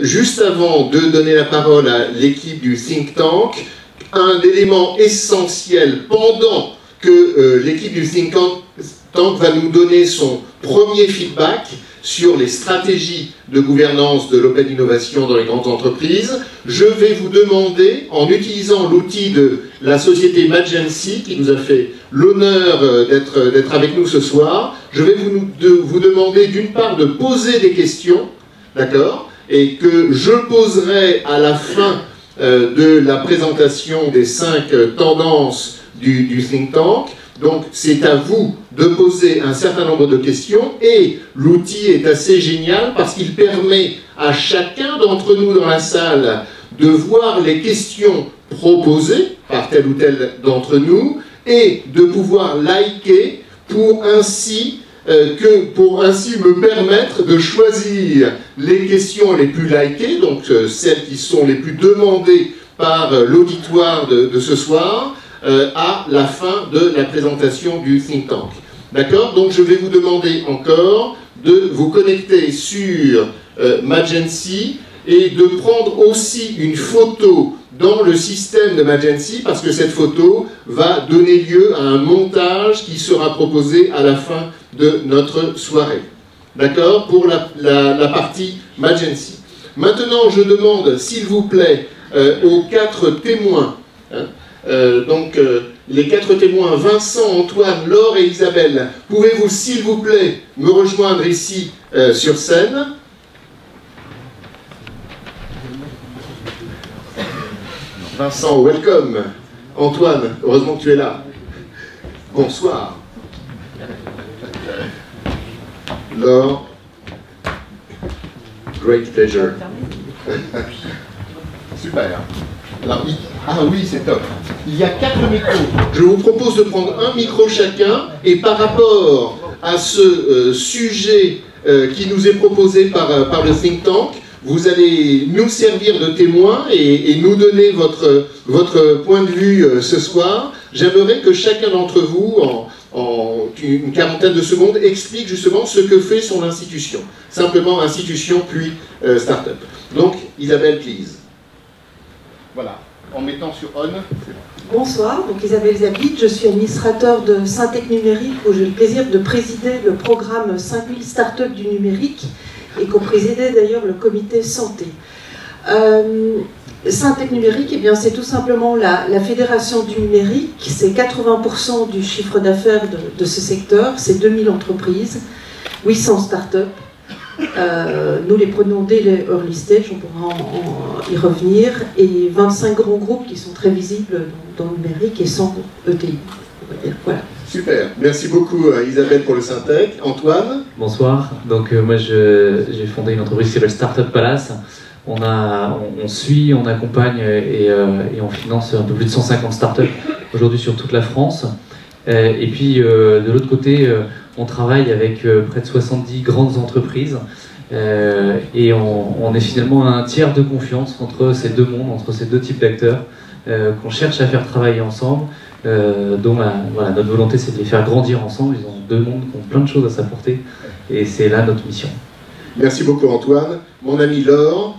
Juste avant de donner la parole à l'équipe du think tank, un élément essentiel pendant que l'équipe du think tank va nous donner son premier feedback sur les stratégies de gouvernance de l'open innovation dans les grandes entreprises. Je vais vous demander, en utilisant l'outil de la société Magency, qui nous a fait l'honneur d'être avec nous ce soir, je vais vous demander d'une part de poser des questions, d'accord, et que je poserai à la fin de la présentation des 5 tendances du think tank. Donc c'est à vous de poser un certain nombre de questions, et l'outil est assez génial parce qu'il permet à chacun d'entre nous dans la salle de voir les questions proposées par tel ou tel d'entre nous et de pouvoir liker pour ainsi me permettre de choisir les questions les plus likées, donc celles qui sont les plus demandées par l'auditoire de ce soir, à la fin de la présentation du think tank. D'accord? Donc je vais vous demander encore de vous connecter sur Magency et de prendre aussi une photo dans le système de Magency, parce que cette photo va donner lieu à un montage qui sera proposé à la fin de notre soirée. D'accord? Pour la partie Magency. Maintenant, je demande, s'il vous plaît, aux 4 témoins, hein, les 4 témoins, Vincent, Antoine, Laure et Isabelle, pouvez-vous s'il vous plaît me rejoindre ici sur scène? Vincent, welcome. Antoine, heureusement que tu es là. Bonsoir. Laure, great pleasure. Super. Alors, ah oui, c'est top. Il y a 4 micros. Je vous propose de prendre un micro chacun, et par rapport à ce sujet qui nous est proposé par le think tank, vous allez nous servir de témoins et nous donner votre point de vue ce soir. J'aimerais que chacun d'entre vous, en une quarantaine de secondes, explique justement ce que fait son institution. Simplement institution, puis start-up. Donc, Isabelle, please. Voilà, en mettant sur on, c'est bon. Bonsoir, donc Isabelle Zabit, je suis administrateur de Syntec Numérique, où j'ai le plaisir de présider le programme 5000 startups du numérique, et qu'on présidait d'ailleurs le comité santé. Syntec Numérique, eh bien, c'est tout simplement la fédération du numérique, c'est 80% du chiffre d'affaires de ce secteur, c'est 2000 entreprises, 800 startups. Nous les prenons dès les early stage, on pourra y revenir, et 25 grands groupes qui sont très visibles dans le numérique et 100 ETI. Voilà. Super, merci beaucoup Isabelle pour le Syntec. Antoine? Bonsoir, donc moi j'ai fondé une entreprise qui s'appelle Startup Palace. On suit, on accompagne et on finance un peu plus de 150 startups aujourd'hui sur toute la France. Et puis de l'autre côté, on travaille avec près de 70 grandes entreprises et on est finalement un tiers de confiance entre ces deux mondes, entre ces deux types d'acteurs qu'on cherche à faire travailler ensemble, dont voilà, notre volonté c'est de les faire grandir ensemble. Ils ont deux mondes qui ont plein de choses à s'apporter et c'est là notre mission. Merci beaucoup Antoine. Mon ami Laure.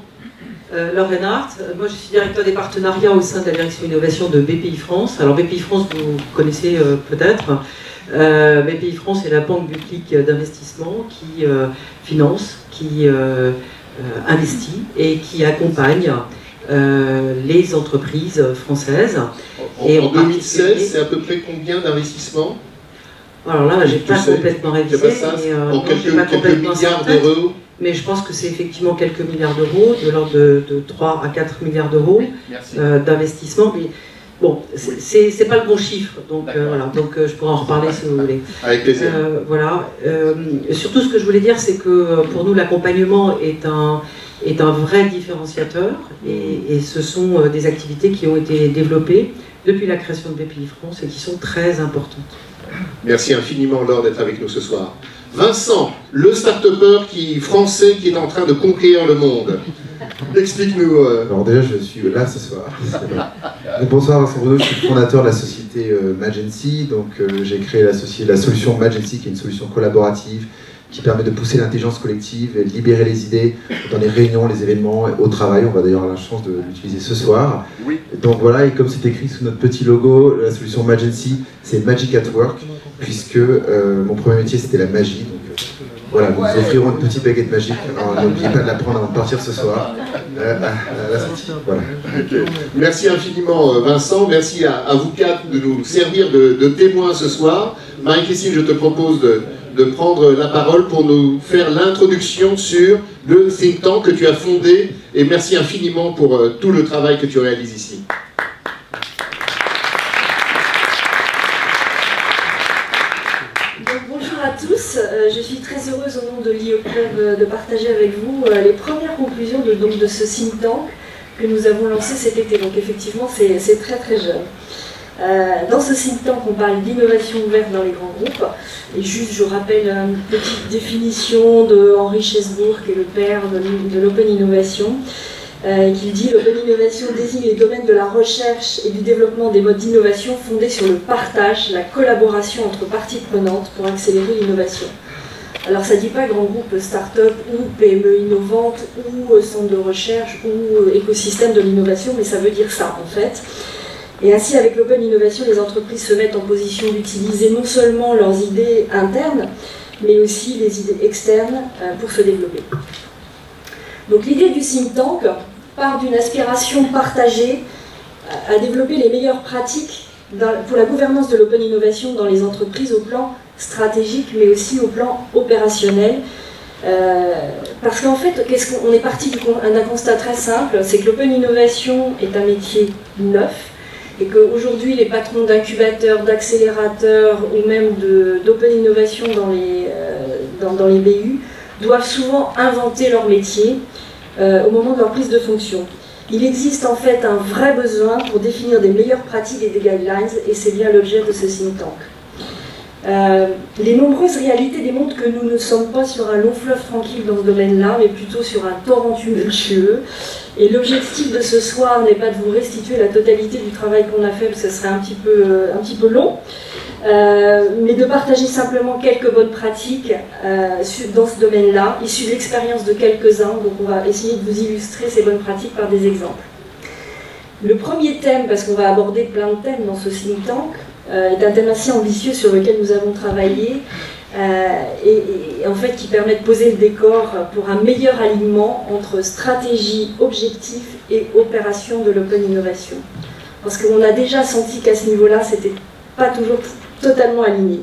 Laure Reinhardt, moi je suis directeur des partenariats au sein de la direction innovation de BPI France. Alors BPI France, vous connaissez peut-être. BPI France est la banque publique d'investissement qui finance, qui investit et qui accompagne les entreprises françaises. En 2016, c'est à peu près combien d'investissements? Alors là, j'ai pas complètement révisé. En quelques milliards d'euros? Mais je pense que c'est effectivement quelques milliards d'euros, de l'ordre de 3 à 4 milliards d'euros d'investissement. Mais bon, c'est pas le bon chiffre, donc voilà. Donc je pourrais en reparler si vous voulez. Avec plaisir. Voilà. Surtout, ce que je voulais dire, c'est que pour nous, l'accompagnement est un vrai différenciateur, et ce sont des activités qui ont été développées depuis la création de BPI France et qui sont très importantes. Merci infiniment Laure d'être avec nous ce soir. Vincent, le start-upper français qui est en train de conquérir le monde. Explique-nous. Alors déjà, je suis là ce soir. Donc, bonsoir Vincent Bruno, je suis le fondateur de la société Magency. Donc j'ai créé la solution Magency, qui est une solution collaborative qui permet de pousser l'intelligence collective et de libérer les idées dans les réunions, les événements, au travail. On va d'ailleurs avoir la chance de l'utiliser ce soir. Oui. Donc voilà, et comme c'est écrit sous notre petit logo, la solution Magency, c'est Magic at Work, puisque mon premier métier c'était la magie. Donc, voilà, nous vous offrirons une petite baguette magique. N'oubliez pas de la prendre avant de partir ce soir. À la sortie. Voilà. Okay. Merci infiniment Vincent, merci à vous quatre de nous servir de témoins ce soir. Marie-Christine, je te propose de prendre la parole pour nous faire l'introduction sur le think tank que tu as fondé, et merci infiniment pour tout le travail que tu réalises ici. Donc, bonjour à tous, je suis très heureuse au nom de l'IE Club de partager avec vous les premières conclusions de ce think tank que nous avons lancé cet été. Donc effectivement c'est très très jeune. Dans ce think tank, on parle d'innovation ouverte dans les grands groupes. Et juste, je rappelle une petite définition de Henry Chesbourg, qui est le père de l'open innovation, qui dit: l'open innovation désigne les domaines de la recherche et du développement des modes d'innovation fondés sur le partage, la collaboration entre parties prenantes pour accélérer l'innovation. Alors ça ne dit pas grand groupe start-up ou PME innovante ou centre de recherche ou écosystème de l'innovation, mais ça veut dire ça en fait. Et ainsi, avec l'open innovation, les entreprises se mettent en position d'utiliser non seulement leurs idées internes, mais aussi les idées externes pour se développer. Donc l'idée du think tank part d'une aspiration partagée à développer les meilleures pratiques pour la gouvernance de l'open innovation dans les entreprises au plan stratégique, mais aussi au plan opérationnel. Parce qu'en fait, on est parti d'un constat très simple, c'est que l'open innovation est un métier neuf, et qu'aujourd'hui les patrons d'incubateurs, d'accélérateurs ou même d'open innovation dans les BU doivent souvent inventer leur métier au moment de leur prise de fonction. Il existe en fait un vrai besoin pour définir des meilleures pratiques et des guidelines, et c'est bien l'objet de ce think tank. Les nombreuses réalités démontrent que nous ne sommes pas sur un long fleuve tranquille dans ce domaine-là, mais plutôt sur un torrent tumultueux. Et l'objectif de ce soir n'est pas de vous restituer la totalité du travail qu'on a fait, parce que ce serait un petit peu long, mais de partager simplement quelques bonnes pratiques dans ce domaine-là, issues de l'expérience de quelques-uns. Donc on va essayer de vous illustrer ces bonnes pratiques par des exemples. Le premier thème, parce qu'on va aborder plein de thèmes dans ce think tank, est un thème assez ambitieux sur lequel nous avons travaillé et en fait qui permet de poser le décor pour un meilleur alignement entre stratégie, objectif et opération de l'open innovation. Parce qu'on a déjà senti qu'à ce niveau-là, c'était pas toujours totalement aligné.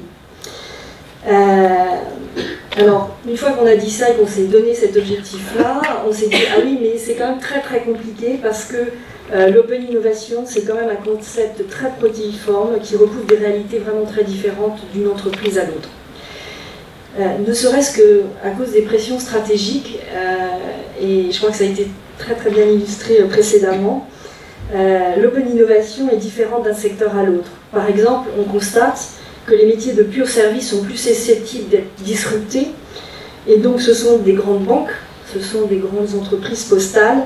Alors, une fois qu'on a dit ça et qu'on s'est donné cet objectif-là, on s'est dit « Ah oui, mais c'est quand même très très compliqué parce que l'open innovation, c'est quand même un concept très protéiforme qui recouvre des réalités vraiment très différentes d'une entreprise à l'autre. » Ne serait-ce qu'à cause des pressions stratégiques, et je crois que ça a été très très bien illustré précédemment, l'open innovation est différente d'un secteur à l'autre. Par exemple, on constate que les métiers de pur service sont plus susceptibles d'être disruptés, et donc ce sont des grandes banques, ce sont des grandes entreprises postales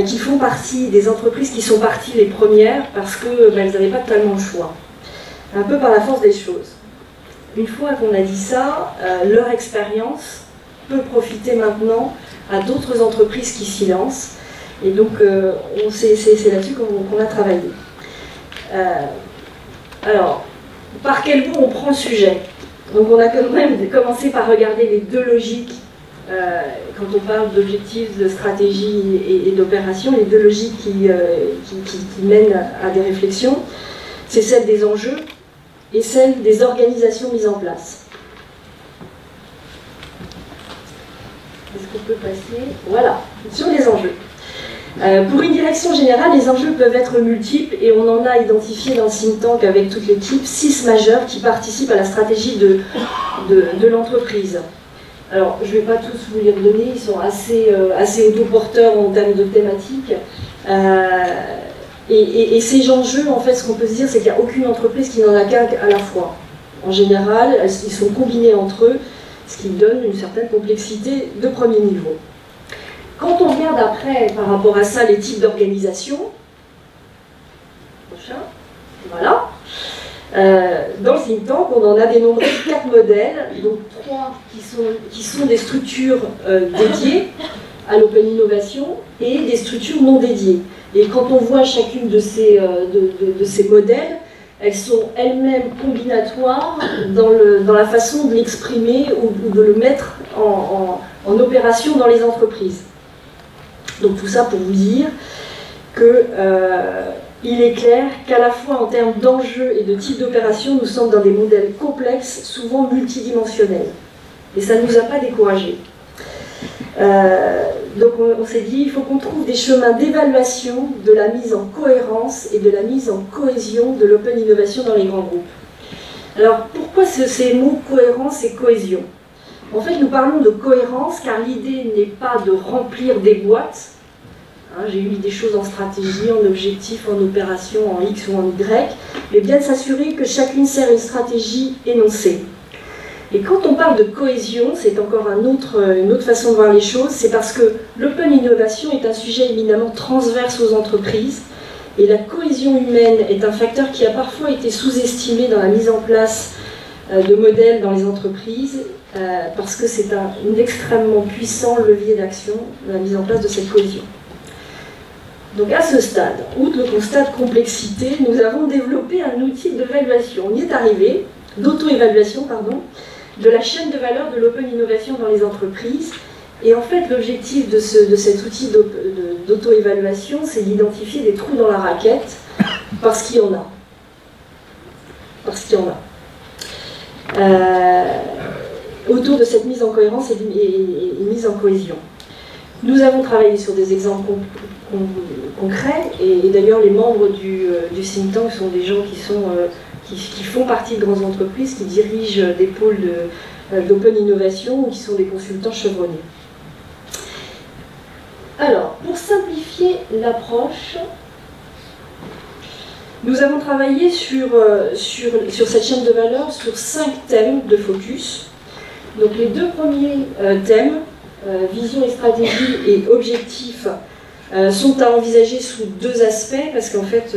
qui font partie des entreprises qui sont parties les premières parce qu'elles n'avaient pas totalement le choix, un peu par la force des choses. Une fois qu'on a dit ça, leur expérience peut profiter maintenant à d'autres entreprises qui s'y lancent, et donc c'est là-dessus qu'on a travaillé. Alors, par quel bout on prend le sujet? Donc on a quand même commencé par regarder les deux logiques quand on parle d'objectifs, de stratégie et d'opération, les deux logiques qui mènent à des réflexions, c'est celle des enjeux et celle des organisations mises en place. Est-ce qu'on peut passer? Voilà, sur les enjeux. Pour une direction générale, les enjeux peuvent être multiples et on en a identifié dans le think tank avec toute l'équipe 6 majeurs qui participent à la stratégie de l'entreprise. Alors, je ne vais pas tous vous les redonner, ils sont assez autoporteurs en termes de thématiques. Et ces enjeux, en fait, ce qu'on peut se dire, c'est qu'il n'y a aucune entreprise qui n'en a qu'un à la fois. En général, ils sont combinés entre eux, ce qui donne une certaine complexité de premier niveau. Quand on regarde après, par rapport à ça, les types d'organisation, voilà, Dans le think tank, on en a dénombré 4 modèles, donc 3 qui sont des structures dédiées à l'open innovation et des structures non dédiées. Et quand on voit chacune de ces modèles, elles sont elles-mêmes combinatoires dans la façon de l'exprimer ou de le mettre en opération dans les entreprises. Donc tout ça pour vous dire qu'il est clair qu'à la fois en termes d'enjeux et de type d'opération, nous sommes dans des modèles complexes, souvent multidimensionnels. Et ça ne nous a pas découragés. Donc on s'est dit, il faut qu'on trouve des chemins d'évaluation de la mise en cohérence et de la mise en cohésion de l'open innovation dans les grands groupes. Alors pourquoi ces mots cohérence et cohésion? En fait, nous parlons de cohérence car l'idée n'est pas de remplir des boîtes. Hein, j'ai mis des choses en stratégie, en objectif, en opération, en X ou en Y, mais bien de s'assurer que chacune sert une stratégie énoncée. Et quand on parle de cohésion, c'est encore une autre façon de voir les choses, c'est parce que l'open innovation est un sujet éminemment transverse aux entreprises, et la cohésion humaine est un facteur qui a parfois été sous-estimé dans la mise en place de modèles dans les entreprises, parce que c'est un extrêmement puissant levier d'action, la mise en place de cette cohésion. Donc à ce stade, outre le constat de complexité, nous avons développé un outil d'évaluation. On y est arrivé, d'auto-évaluation, pardon, de la chaîne de valeur de l'open innovation dans les entreprises. Et en fait, l'objectif de cet outil d'auto-évaluation, c'est d'identifier des trous dans la raquette, parce qu'il y en a. Parce qu'il y en a. Autour de cette mise en cohérence et mise en cohésion. Nous avons travaillé sur des exemples concrets, et d'ailleurs les membres du think tank sont des gens qui font partie de grandes entreprises, qui dirigent des pôles d'open innovation ou qui sont des consultants chevronnés. Alors, pour simplifier l'approche, nous avons travaillé sur cette chaîne de valeur sur 5 thèmes de focus. Donc les 2 premiers thèmes, vision et stratégie et objectifs, sont à envisager sous 2 aspects, parce qu'en fait,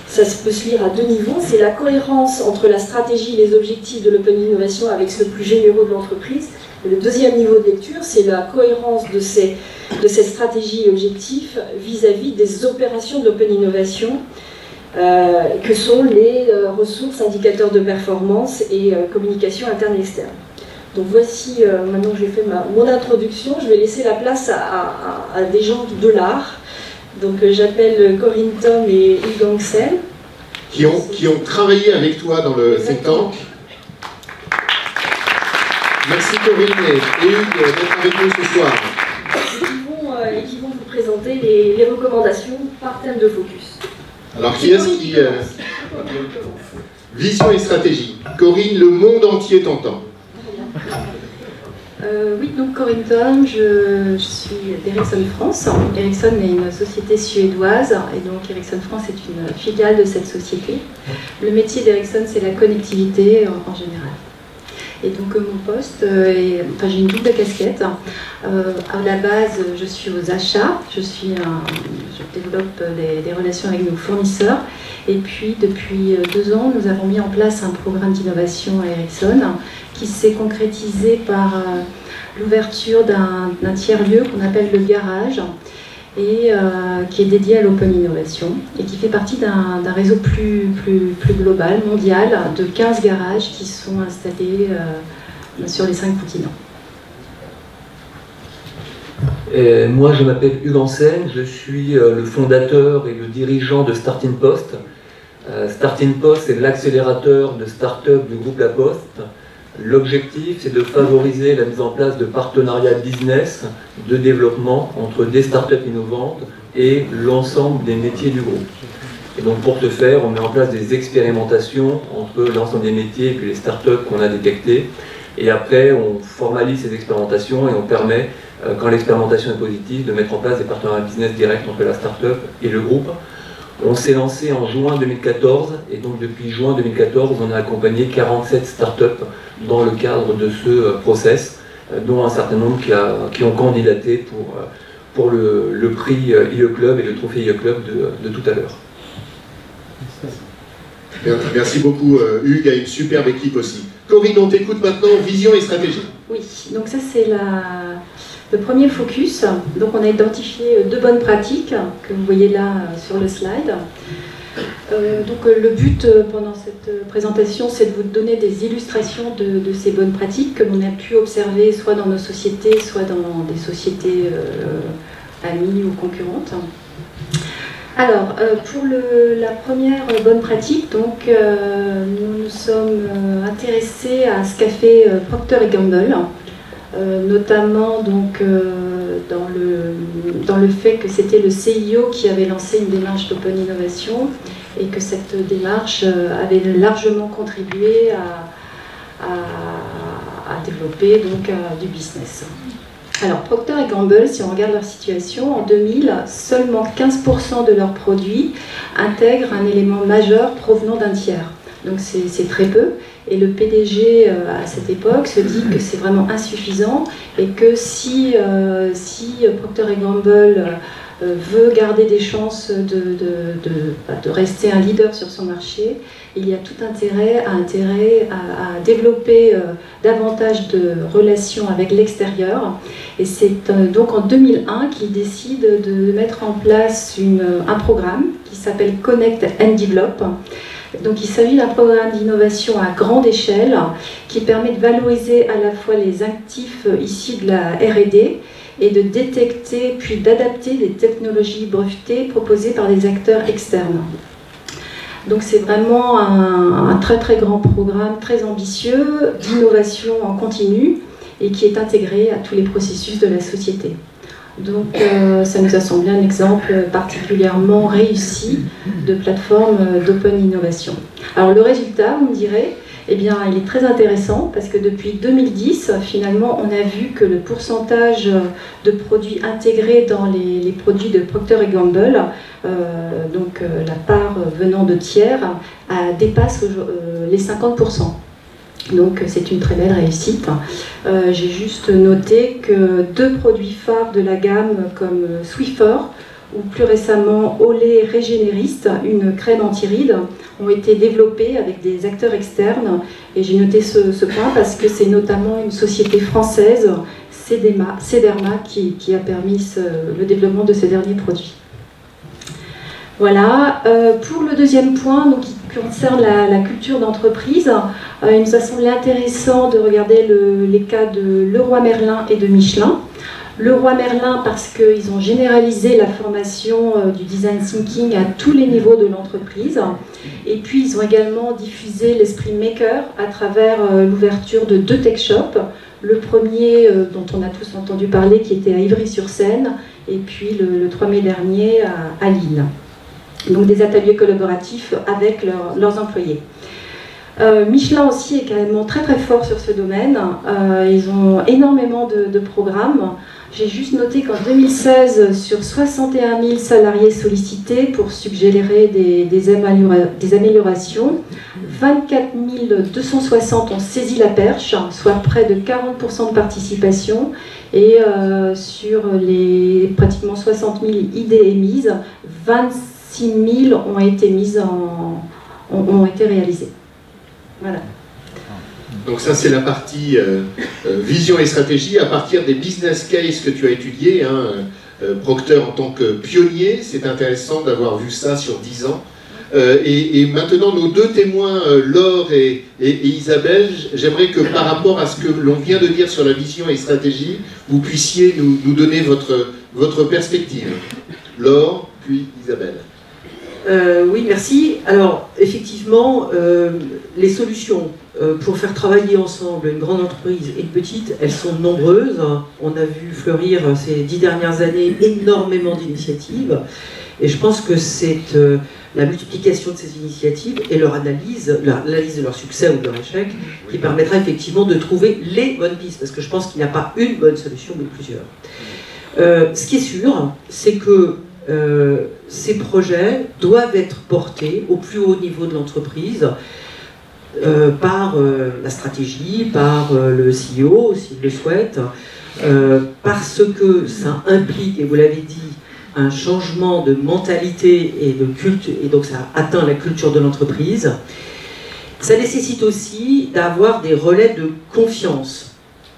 ça peut se lire à 2 niveaux. C'est la cohérence entre la stratégie et les objectifs de l'open innovation avec ceux plus généraux de l'entreprise. Le deuxième niveau de lecture, c'est la cohérence de cette stratégie et objectifs vis-à-vis des opérations de l'open innovation, que sont les ressources, indicateurs de performance et communication interne et externe. Donc voici, maintenant que j'ai fait mon introduction, je vais laisser la place à des gens de l'art. Donc j'appelle Corinne Tom et Hugues Ancel. Qui ont travaillé avec toi dans le think tank. Merci Corinne et Hugues d'être avec nous ce soir. Et qui vont vous présenter les recommandations par thème de focus. Alors qui est-ce qui... Vision et stratégie. Corinne, le monde entier t'entend. Oui, donc Corinne Tom, je suis d'Ericsson France. Ericsson est une société suédoise et donc Ericsson France est une filiale de cette société. Le métier d'Ericsson, c'est la connectivité en général. Et donc mon poste, j'ai une double casquette. À la base, je suis aux achats, je développe des relations avec nos fournisseurs. Et puis depuis 2 ans, nous avons mis en place un programme d'innovation à Ericsson qui s'est concrétisé par l'ouverture d'un tiers-lieu qu'on appelle le garage et qui est dédié à l'open innovation et qui fait partie d'un réseau plus global, mondial, de 15 garages qui sont installés sur les 5 continents. Et moi, je m'appelle Hugues Ancel, je suis le fondateur et le dirigeant de Starting Post. Starting Post, c'est l'accélérateur de start-up du groupe La Poste. L'objectif, c'est de favoriser la mise en place de partenariats business, de développement entre des startups innovantes et l'ensemble des métiers du groupe. Et donc pour ce faire, on met en place des expérimentations entre l'ensemble des métiers et puis les startups qu'on a détectées. Et après, on formalise ces expérimentations et on permet, quand l'expérimentation est positive, de mettre en place des partenariats business directs entre la startup et le groupe. On s'est lancé en juin 2014 et donc depuis juin 2014, on a accompagné 47 startups dans le cadre de ce process, dont un certain nombre qui ont candidaté pour le prix IE Club et le trophée IE Club de tout à l'heure. Merci beaucoup Hugues, il y a une superbe équipe aussi. Corinne, on t'écoute maintenant, vision et stratégie. Oui, donc ça c'est le premier focus. Donc on a identifié 2 bonnes pratiques que vous voyez là sur le slide. Donc le but pendant cette présentation, c'est de vous donner des illustrations de ces bonnes pratiques que l'on a pu observer soit dans nos sociétés, soit dans des sociétés amies ou concurrentes. Alors, pour la première bonne pratique, donc, nous nous sommes intéressés à ce qu'a fait Procter & Gamble, notamment donc, dans le fait que c'était le CIO qui avait lancé une démarche d'open innovation et que cette démarche avait largement contribué à développer donc, du business. Alors, Procter & Gamble, si on regarde leur situation, en 2000, seulement 15% de leurs produits intègrent un élément majeur provenant d'un tiers. Donc c'est très peu. Et le PDG, à cette époque, se dit que c'est vraiment insuffisant et que si Procter & Gamble veut garder des chances de rester un leader sur son marché, il y a tout intérêt à développer davantage de relations avec l'extérieur. Et c'est donc en 2001 qu'il décide de mettre en place un programme qui s'appelle Connect and Develop. Donc il s'agit d'un programme d'innovation à grande échelle qui permet de valoriser à la fois les actifs issus de la R&D et de détecter puis d'adapter les technologies brevetées proposées par des acteurs externes. Donc c'est vraiment un très très grand programme, très ambitieux, d'innovation en continu et qui est intégré à tous les processus de la société. Donc ça nous a semblé un exemple particulièrement réussi de plateforme d'open innovation. Alors le résultat, vous me direz, eh bien, il est très intéressant parce que depuis 2010, finalement, on a vu que le pourcentage de produits intégrés dans les produits de Procter & Gamble, donc la part venant de tiers, dépasse les 50%. Donc c'est une très belle réussite. J'ai juste noté que 2 produits phares de la gamme comme Swiffer ou plus récemment Olay Régénériste, une crème anti-rides, ont été développés avec des acteurs externes. Et j'ai noté ce point parce que c'est notamment une société française, Cederma, qui a permis le développement de ces derniers produits. Voilà. Pour le deuxième point, donc, qui concerne la culture d'entreprise, il nous a semblé intéressant de regarder les cas de Leroy Merlin et de Michelin. Leroy Merlin parce qu'ils ont généralisé la formation du design thinking à tous les niveaux de l'entreprise. Et puis ils ont également diffusé l'esprit maker à travers l'ouverture de 2 tech shops. Le premier dont on a tous entendu parler qui était à Ivry-sur-Seine et puis le 3 mai dernier à Lille. Donc des ateliers collaboratifs avec leurs employés. Michelin aussi est carrément très très fort sur ce domaine. Ils ont énormément de programmes. J'ai juste noté qu'en 2016, sur 61 000 salariés sollicités pour suggérer des améliorations, 24 260 ont saisi la perche, soit près de 40% de participation. Et sur les pratiquement 60 000 idées émises, 26 000 ont été réalisées. Voilà. Donc ça c'est la partie vision et stratégie à partir des business cases que tu as étudiés. Procter en tant que pionnier, c'est intéressant d'avoir vu ça sur 10 ans. Et maintenant nos 2 témoins, Laure et Isabelle, j'aimerais que par rapport à ce que l'on vient de dire sur la vision et stratégie, vous puissiez nous donner votre perspective. Laure, puis Isabelle. Oui, merci. Alors, effectivement, les solutions pour faire travailler ensemble une grande entreprise et une petite, elles sont nombreuses. On a vu fleurir ces 10 dernières années énormément d'initiatives. Et je pense que c'est la multiplication de ces initiatives et l'analyse de leur succès ou de leur échec qui permettra effectivement de trouver les bonnes pistes. Parce que je pense qu'il n'y a pas une bonne solution, mais plusieurs. Ce qui est sûr, c'est que ces projets doivent être portés au plus haut niveau de l'entreprise par la stratégie, par le CEO s'il le souhaite, parce que ça implique, et vous l'avez dit, un changement de mentalité et de culte, et donc ça atteint la culture de l'entreprise. Ça nécessite aussi d'avoir des relais de confiance.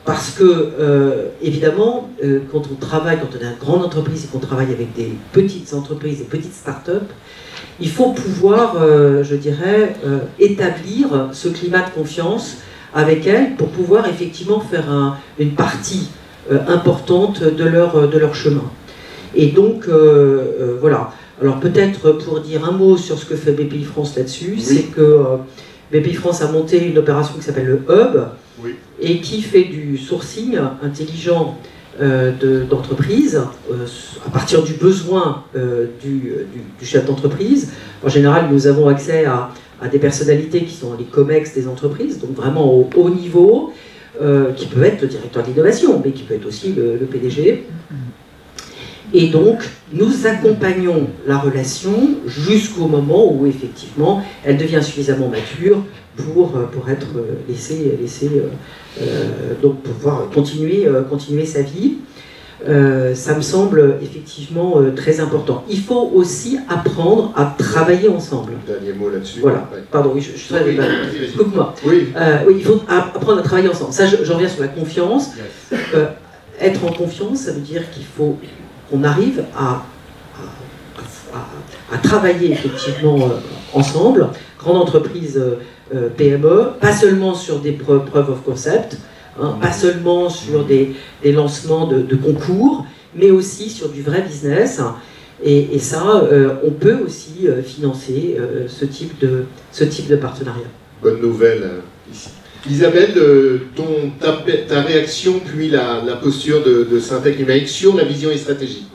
Parce que, évidemment, quand on travaille, quand on est une grande entreprise et qu'on travaille avec des petites entreprises, des petites start-up, il faut pouvoir, je dirais, établir ce climat de confiance avec elles pour pouvoir effectivement faire une partie importante de leur chemin. Et donc, voilà. Alors peut-être pour dire un mot sur ce que fait BPI France là-dessus, oui. C'est que BPI France a monté une opération qui s'appelle le Hub, oui. Et qui fait du sourcing intelligent d'entreprise à partir du besoin du chef d'entreprise. En général, nous avons accès à des personnalités qui sont les COMEX des entreprises, donc vraiment au haut niveau, qui peut être le directeur d'innovation, mais qui peut être aussi le PDG. Et donc, nous accompagnons la relation jusqu'au moment où, effectivement, elle devient suffisamment mature pour être laissée donc pouvoir continuer sa vie. Ça me semble effectivement très important. Il faut aussi apprendre à travailler ensemble. Dernier mot là-dessus. Voilà. Ouais. Pardon, oui, je suis très... Coupe-moi. Oui. Oui, il faut apprendre à travailler ensemble. Ça, j'en reviens sur la confiance. Yes. Être en confiance, ça veut dire qu'il faut qu'on arrive à travailler effectivement ensemble. Grande entreprise PME, pas seulement sur des preuves of concept, hein, pas seulement sur des lancements de concours, mais aussi sur du vrai business. Et ça, on peut aussi financer ce type de partenariat. Bonne nouvelle ici. Isabelle, ta réaction puis la posture de Syntec Numérique sur la vision et stratégie.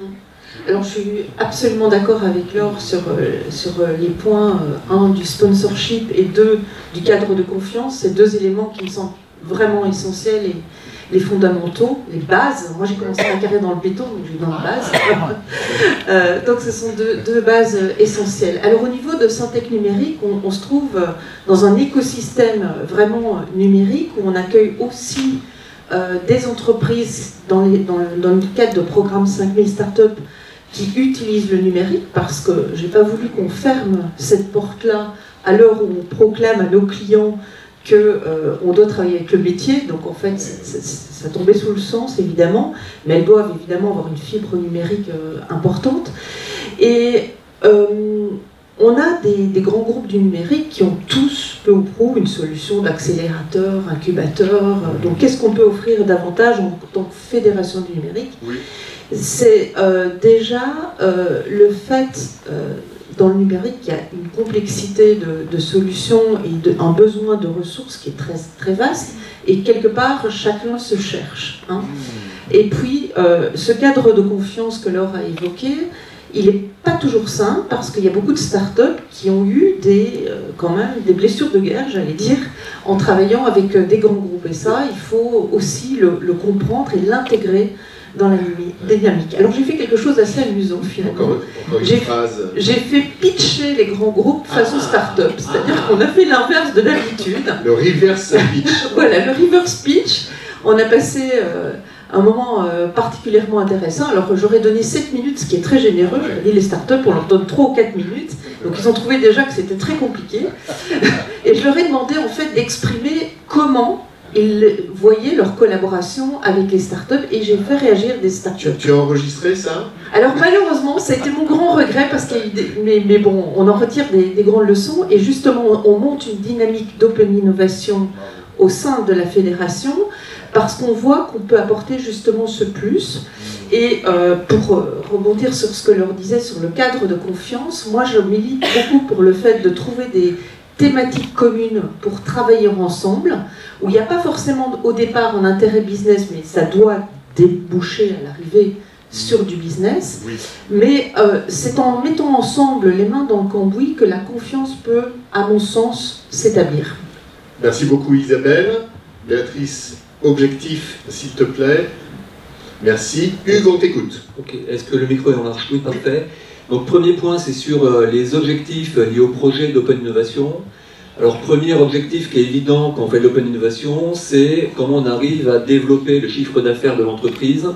Alors je suis absolument d'accord avec Laure sur les points 1 du sponsorship et 2 du cadre de confiance, ces deux éléments qui me semblent vraiment essentiels et les fondamentaux, les bases. Moi j'ai commencé ma carrière dans le béton, donc je suis dans la base. Donc ce sont deux bases essentielles. Alors au niveau de Syntec Numérique, on se trouve dans un écosystème vraiment numérique où on accueille aussi des entreprises dans le cadre de programme 5000 startups qui utilisent le numérique, parce que je n'ai pas voulu qu'on ferme cette porte-là à l'heure où on proclame à nos clients qu'on doit travailler avec le métier. Donc en fait, ça tombait sous le sens, évidemment, mais elles doivent évidemment avoir une fibre numérique importante. Et on a des grands groupes du numérique qui ont tous, peu ou prou, une solution d'accélérateur, incubateur. Donc qu'est-ce qu'on peut offrir davantage en tant que fédération du numérique? Oui. C'est déjà le fait, dans le numérique, qu'il y a une complexité de solutions et un besoin de ressources qui est très, très vaste, et quelque part, chacun se cherche. Hein. Et puis, ce cadre de confiance que Laure a évoqué, il n'est pas toujours simple, parce qu'il y a beaucoup de startups qui ont eu quand même des blessures de guerre, j'allais dire, en travaillant avec des grands groupes. Et ça, il faut aussi le comprendre et l'intégrer dans la dynamique. Alors j'ai fait quelque chose d'assez amusant finalement. J'ai fait pitcher les grands groupes façon start-up, c'est-à-dire qu'on a fait l'inverse de l'habitude. Le reverse pitch. Voilà, le reverse pitch. On a passé un moment particulièrement intéressant. Alors j'aurais donné 7 minutes, ce qui est très généreux. Je dis les start-up, on leur donne 3 ou 4 minutes. Donc ils ont trouvé déjà que c'était très compliqué. Et je leur ai demandé en fait d'exprimer comment ils voyaient leur collaboration avec les startups, et j'ai fait réagir des startups. Tu as enregistré ça? Alors malheureusement, ça a été mon grand regret, parce qu'il y a eu mais bon, on en retire des grandes leçons, et justement, on monte une dynamique d'open innovation au sein de la fédération, parce qu'on voit qu'on peut apporter justement ce plus. Et pour rebondir sur ce que Laure disait sur le cadre de confiance, moi je milite beaucoup pour le fait de trouver des thématiques communes pour travailler ensemble, où il n'y a pas forcément au départ un intérêt business, mais ça doit déboucher à l'arrivée sur du business. Oui. Mais c'est en mettant ensemble les mains dans le cambouis que la confiance peut, à mon sens, s'établir. Merci beaucoup Isabelle. Béatrice, objectif, s'il te plaît. Merci. Hugues, on t'écoute. Ok, est-ce que le micro est en marche? Oui, parfait. Donc premier point, c'est sur les objectifs liés au projet d'Open Innovation. Alors premier objectif qui est évident quand on fait de l'Open Innovation, c'est comment on arrive à développer le chiffre d'affaires de l'entreprise.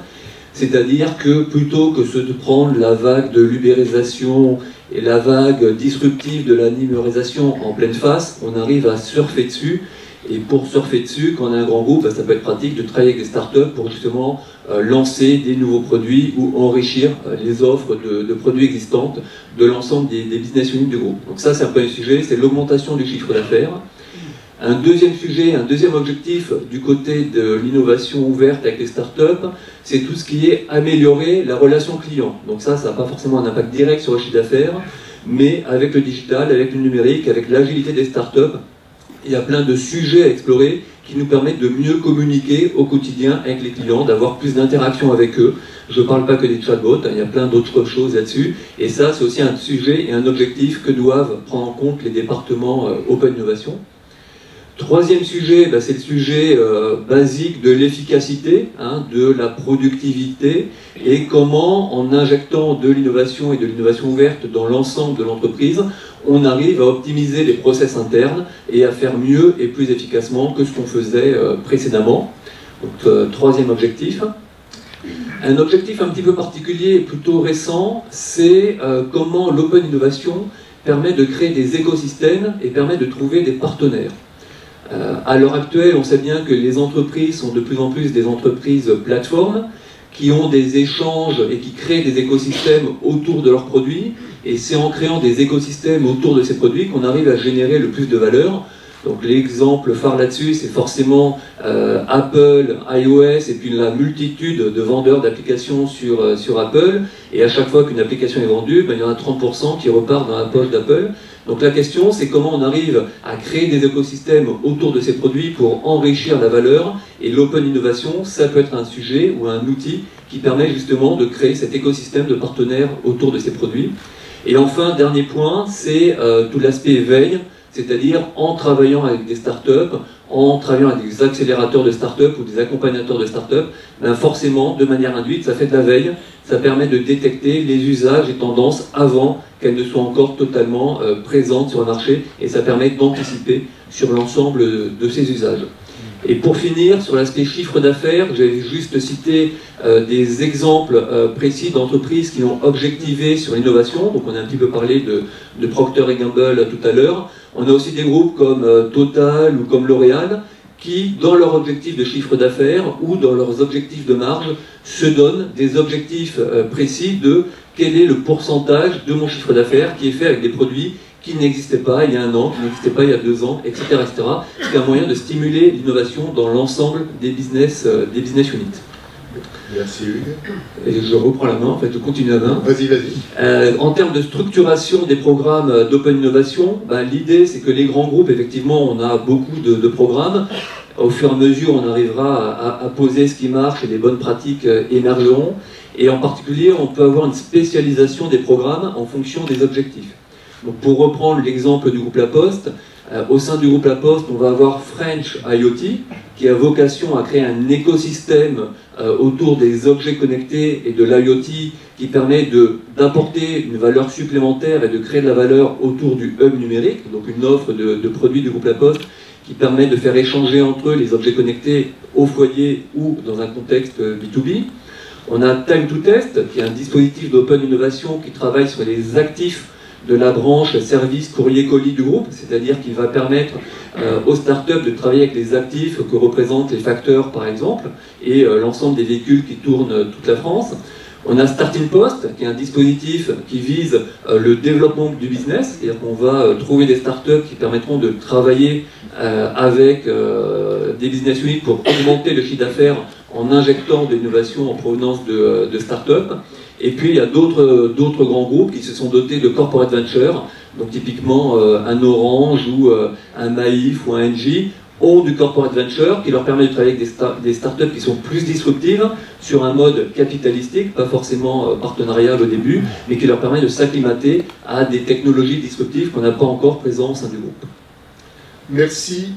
C'est-à-dire que plutôt que de prendre la vague de l'ubérisation et la vague disruptive de la numérisation en pleine face, on arrive à surfer dessus. Et pour surfer dessus, quand on a un grand groupe, ça peut être pratique de travailler avec des startups pour justement lancer des nouveaux produits ou enrichir les offres de produits existantes de l'ensemble des business units du groupe. Donc ça, c'est un premier sujet, c'est l'augmentation du chiffre d'affaires. Un deuxième sujet, un deuxième objectif du côté de l'innovation ouverte avec les startups, c'est tout ce qui est améliorer la relation client. Donc ça n'a pas forcément un impact direct sur le chiffre d'affaires, mais avec le digital, avec le numérique, avec l'agilité des startups, il y a plein de sujets à explorer qui nous permettent de mieux communiquer au quotidien avec les clients, d'avoir plus d'interactions avec eux. Je ne parle pas que des chatbots, il y a plein d'autres choses là-dessus. Et ça, c'est aussi un sujet et un objectif que doivent prendre en compte les départements Open Innovation. Troisième sujet, c'est le sujet basique de l'efficacité, de la productivité, et comment, en injectant de l'innovation et de l'innovation ouverte dans l'ensemble de l'entreprise, on arrive à optimiser les process internes et à faire mieux et plus efficacement que ce qu'on faisait précédemment. Donc, troisième objectif. Un objectif un petit peu particulier et plutôt récent, c'est comment l'open innovation permet de créer des écosystèmes et permet de trouver des partenaires. À l'heure actuelle, on sait bien que les entreprises sont de plus en plus des entreprises plateformes qui ont des échanges et qui créent des écosystèmes autour de leurs produits. Et c'est en créant des écosystèmes autour de ces produits qu'on arrive à générer le plus de valeur. Donc l'exemple phare là-dessus, c'est forcément Apple, iOS, et puis la multitude de vendeurs d'applications sur Apple. Et à chaque fois qu'une application est vendue, il y en a 30% qui repartent dans la poche d'Apple. Donc la question, c'est comment on arrive à créer des écosystèmes autour de ces produits pour enrichir la valeur. Et l'open innovation, ça peut être un sujet ou un outil qui permet justement de créer cet écosystème de partenaires autour de ces produits. Et enfin, dernier point, c'est tout l'aspect éveil, c'est-à-dire en travaillant avec des startups, en travaillant avec des accélérateurs de startups ou des accompagnateurs de startups, forcément, de manière induite, ça fait de la veille, ça permet de détecter les usages et tendances avant qu'elles ne soient encore totalement présentes sur le marché, et ça permet d'anticiper sur l'ensemble de ces usages. Et pour finir, sur l'aspect chiffre d'affaires, j'ai juste cité des exemples précis d'entreprises qui ont objectivé sur l'innovation. Donc on a un petit peu parlé de Procter & Gamble tout à l'heure. On a aussi des groupes comme Total ou comme L'Oréal qui, dans leur objectif de chiffre d'affaires ou dans leurs objectifs de marge, se donnent des objectifs précis de quel est le pourcentage de mon chiffre d'affaires qui est fait avec des produits qui n'existait pas il y a un an, qui n'existait pas il y a 2 ans, etc. etc. C'est un moyen de stimuler l'innovation dans l'ensemble des business units. Merci Hugues. Et je reprends la main, en fait, je continue la main. Vas-y, vas-y. En termes de structuration des programmes d'open innovation, l'idée c'est que les grands groupes, effectivement, on a beaucoup de programmes. Au fur et à mesure, on arrivera à poser ce qui marche et les bonnes pratiques émergeront. Et en particulier, on peut avoir une spécialisation des programmes en fonction des objectifs. Donc pour reprendre l'exemple du groupe La Poste, au sein du groupe La Poste, on va avoir French IoT, qui a vocation à créer un écosystème autour des objets connectés et de l'IoT qui permet d'apporter une valeur supplémentaire et de créer de la valeur autour du hub numérique, donc une offre de produits du groupe La Poste qui permet de faire échanger entre eux les objets connectés au foyer ou dans un contexte B2B. On a Time to Test, qui est un dispositif d'open innovation qui travaille sur les actifs de la branche service courrier-colis du groupe, c'est-à-dire qu'il va permettre aux startups de travailler avec les actifs que représentent les facteurs par exemple, et l'ensemble des véhicules qui tournent toute la France. On a Starting Post, qui est un dispositif qui vise le développement du business, c'est-à-dire qu'on va trouver des startups qui permettront de travailler avec des business units pour augmenter le chiffre d'affaires en injectant de l'innovation en provenance de startups. Et puis il y a d'autres grands groupes qui se sont dotés de corporate venture, donc typiquement un Orange ou un Maïf ou un Engie ont du corporate venture qui leur permet de travailler avec des startups qui sont plus disruptives sur un mode capitalistique, pas forcément partenarial au début, mais qui leur permet de s'acclimater à des technologies disruptives qu'on n'a pas encore présentes au sein du groupe. Merci.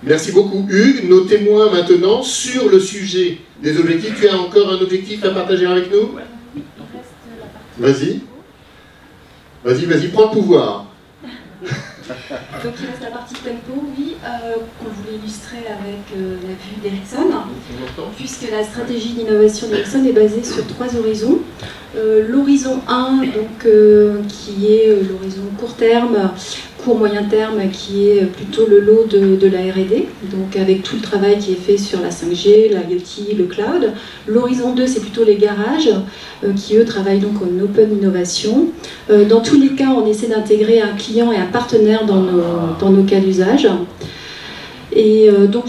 Merci beaucoup Hugues. Nos témoins maintenant sur le sujet des objectifs. Tu as encore un objectif à partager avec nous ? Vas-y. Vas-y, prends le pouvoir. Donc il reste la partie tempo, oui, qu'on voulait illustrer avec la vue d'Ericsson, puisque la stratégie d'innovation d'Ericsson est basée sur 3 horizons. L'horizon 1, donc, qui est l'horizon court terme, court-moyen terme, qui est plutôt le lot de la R&D, donc avec tout le travail qui est fait sur la 5G, la IoT, le cloud. L'horizon 2, c'est plutôt les garages, qui eux travaillent donc en open innovation. Dans tous les cas, on essaie d'intégrer un client et un partenaire dans nos cas d'usage. Et donc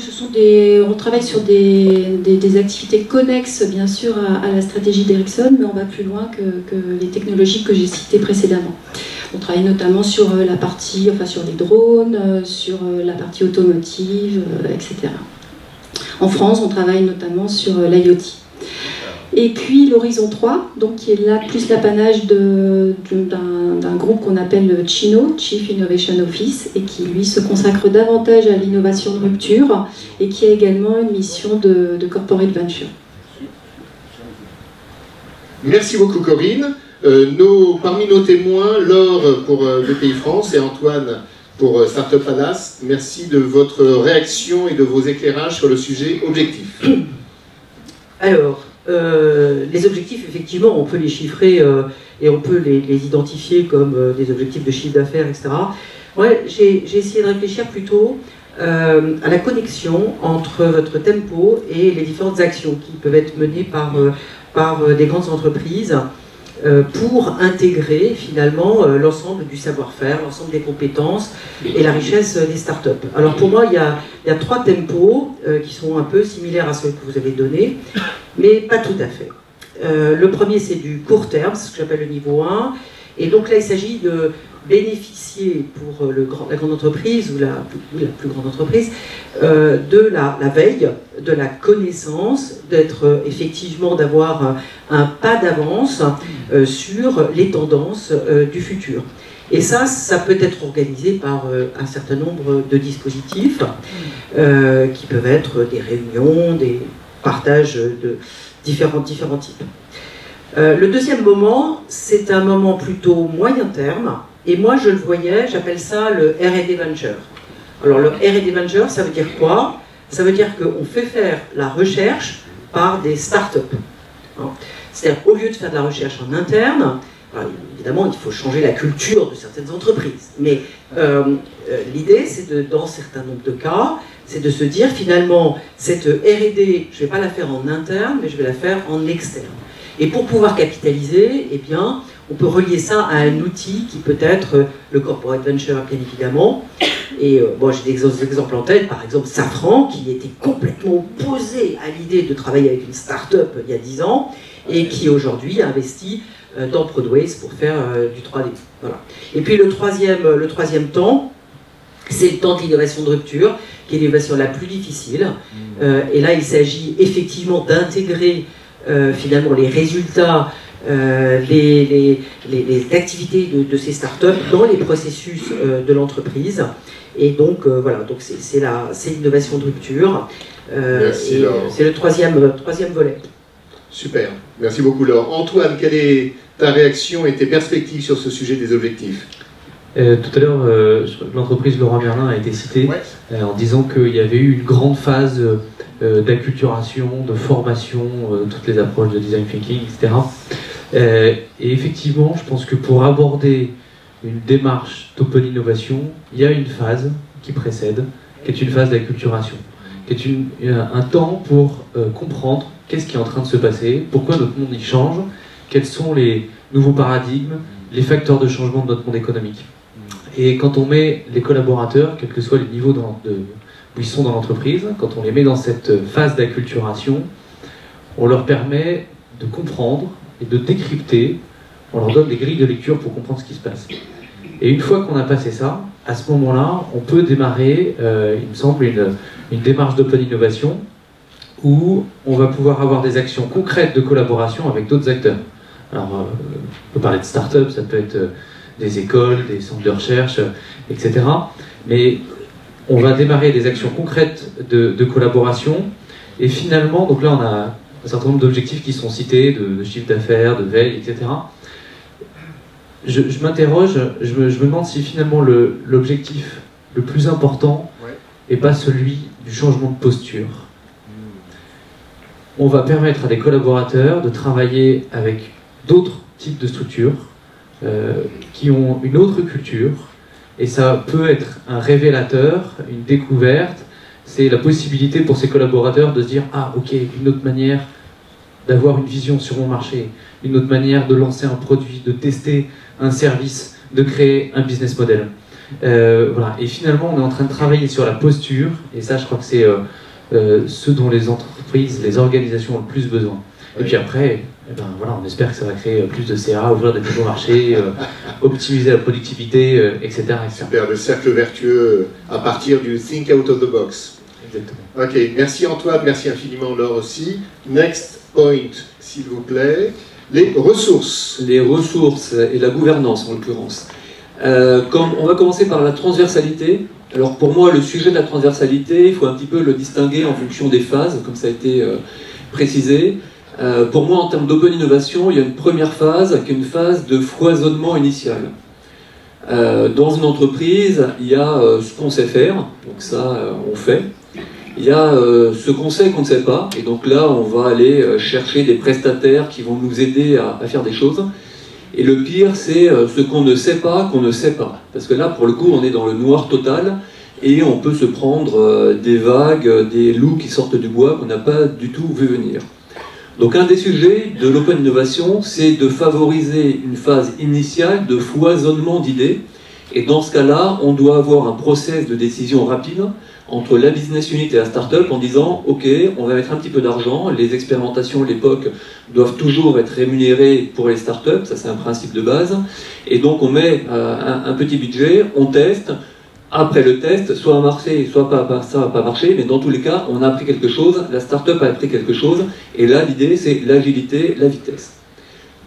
on travaille sur des activités connexes bien sûr à la stratégie d'Ericsson, mais on va plus loin que les technologies que j'ai citées précédemment. On travaille notamment sur la partie, sur les drones, sur la partie automotive, etc. En France, on travaille notamment sur l'IoT. Et puis l'horizon 3, donc, qui est là plus l'apanage d'un groupe qu'on appelle Chino, Chief Innovation Office, et qui lui se consacre davantage à l'innovation de rupture et qui a également une mission de corporate venture. Merci beaucoup Corinne. Parmi nos témoins, Laure pour BPI France et Antoine pour Startup Palace, merci de votre réaction et de vos éclairages sur le sujet objectif. Alors, les objectifs, effectivement, on peut les chiffrer et on peut les identifier comme des objectifs de chiffre d'affaires, etc. Ouais, j'ai essayé de réfléchir plutôt à la connexion entre votre tempo et les différentes actions qui peuvent être menées par des grandes entreprises pour intégrer finalement l'ensemble du savoir-faire, l'ensemble des compétences et la richesse des startups. Alors pour moi, il y a 3 tempos qui sont un peu similaires à ceux que vous avez donnés, mais pas tout à fait. Le premier, c'est du court terme, c'est ce que j'appelle le niveau 1, et donc là, il s'agit de bénéficier pour la grande entreprise ou la plus grande entreprise de la veille, de la connaissance, d'avoir un pas d'avance sur les tendances du futur. Et ça peut être organisé par un certain nombre de dispositifs qui peuvent être des réunions, des partages de différents types. Le deuxième moment, c'est un moment plutôt moyen terme, et moi je le voyais, j'appelle ça le R&D Venture. Alors le R&D Venture, ça veut dire quoi? Ça veut dire qu'on fait faire la recherche par des startups. C'est-à-dire au lieu de faire de la recherche en interne, alors, évidemment il faut changer la culture de certaines entreprises, mais l'idée c'est dans certains nombres de cas, c'est de se dire finalement cette R&D, je ne vais pas la faire en interne, mais je vais la faire en externe. Et pour pouvoir capitaliser, eh bien, on peut relier ça à un outil qui peut être le corporate venture, bien évidemment. Et bon, j'ai des exemples en tête, par exemple Safran, qui était complètement opposé à l'idée de travailler avec une start-up il y a 10 ans, et qui aujourd'hui a investi dans Prodways pour faire du 3D. Voilà. Et puis le troisième temps, c'est le temps de l'innovation de rupture, qui est l'innovation la plus difficile. Et là, il s'agit effectivement d'intégrer finalement les résultats, les activités de ces startups dans les processus de l'entreprise. Et donc voilà, donc c'est l'innovation de rupture. Merci Laure. C'est le troisième volet. Super, merci beaucoup Laure. Antoine, quelle est ta réaction et tes perspectives sur ce sujet des objectifs? Tout à l'heure, l'entreprise Leroy Merlin a été citée en disant qu'il y avait eu une grande phase d'acculturation, de formation, toutes les approches de design thinking, etc. Et effectivement, je pense que pour aborder une démarche d'open innovation, il y a une phase qui précède, qui est une phase d'acculturation, qui est un temps pour comprendre qu'est-ce qui est en train de se passer, pourquoi notre monde y change, quels sont les nouveaux paradigmes, les facteurs de changement de notre monde économique. Et quand on met les collaborateurs, quel que soit le niveau où ils sont dans l'entreprise, quand on les met dans cette phase d'acculturation, on leur permet de comprendre et de décrypter, on leur donne des grilles de lecture pour comprendre ce qui se passe. Et une fois qu'on a passé ça, à ce moment-là, on peut démarrer, il me semble, une démarche d'open innovation où on va pouvoir avoir des actions concrètes de collaboration avec d'autres acteurs. Alors, on peut parler de start-up, ça peut être des écoles, des centres de recherche, etc. Mais on va démarrer des actions concrètes de collaboration. Et finalement, donc là, on a un certain nombre d'objectifs qui sont cités, de chiffre d'affaires, de veille, etc. Je m'interroge, je me demande si finalement l'objectif le plus important et pas celui du changement de posture. On va permettre à des collaborateurs de travailler avec d'autres types de structures qui ont une autre culture, et ça peut être un révélateur, une découverte. C'est la possibilité pour ces collaborateurs de se dire « Ah, ok, une autre manière d'avoir une vision sur mon marché, une autre manière de lancer un produit, de tester un service, de créer un business model. » Voilà. Et finalement, on est en train de travailler sur la posture, et ça, je crois que c'est ce dont les entreprises, les organisations ont le plus besoin. Et puis après, eh ben, voilà, on espère que ça va créer plus de CA, ouvrir des nouveaux marchés, optimiser la productivité, etc., etc. Super, le cercle vertueux à partir du think out of the box. Exactement. Ok, merci Antoine, merci infiniment Laure aussi. Next point, s'il vous plaît, les ressources. Les ressources et la gouvernance en l'occurrence. On va commencer par la transversalité. Alors pour moi, le sujet de la transversalité, il faut un petit peu le distinguer en fonction des phases, comme ça a été précisé. Pour moi, en termes d'open innovation, il y a une première phase qui est une phase de foisonnement initial. Dans une entreprise, il y a ce qu'on sait faire, donc ça, on fait. Il y a ce qu'on sait qu'on ne sait pas, et donc là, on va aller chercher des prestataires qui vont nous aider à faire des choses. Et le pire, c'est ce qu'on ne sait pas qu'on ne sait pas. Parce que là, pour le coup, on est dans le noir total, et on peut se prendre des vagues, des loups qui sortent du bois qu'on n'a pas du tout vu venir. Donc un des sujets de l'open innovation, c'est de favoriser une phase initiale de foisonnement d'idées. Et dans ce cas-là, on doit avoir un process de décision rapide entre la business unit et la start-up en disant « Ok, on va mettre un petit peu d'argent, les expérimentations, les POC doivent toujours être rémunérées pour les start-up, ça c'est un principe de base. Et donc on met un petit budget, on teste. Après le test, soit marché, soit ça va pas marcher, mais dans tous les cas, on a appris quelque chose, la start-up a appris quelque chose, et là, l'idée, c'est l'agilité, la vitesse.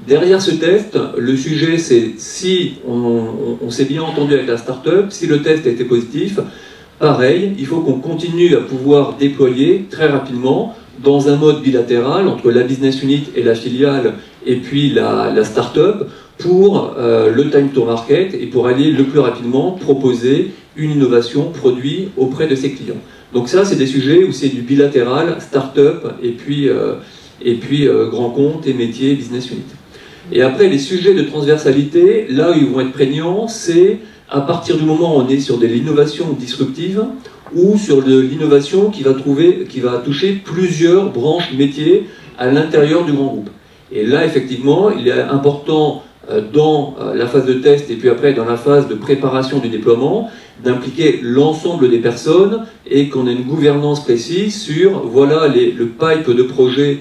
Derrière ce test, le sujet, c'est si on s'est bien entendu avec la start-up, si le test a été positif, pareil, il faut qu'on continue à pouvoir déployer très rapidement dans un mode bilatéral entre la business unit et la filiale, et puis la start-up, pour le time to market et pour aller le plus rapidement proposer une innovation produit auprès de ses clients. Donc ça, c'est des sujets où c'est du bilatéral, start-up et puis grand compte et métier, business unit. Et après, les sujets de transversalité, là où ils vont être prégnants, c'est à partir du moment où on est sur de l'innovation disruptive ou sur de l'innovation qui va toucher plusieurs branches métiers à l'intérieur du grand groupe. Et là, effectivement, il est important dans la phase de test et puis après dans la phase de préparation du déploiement, d'impliquer l'ensemble des personnes et qu'on ait une gouvernance précise sur voilà le pipe de projet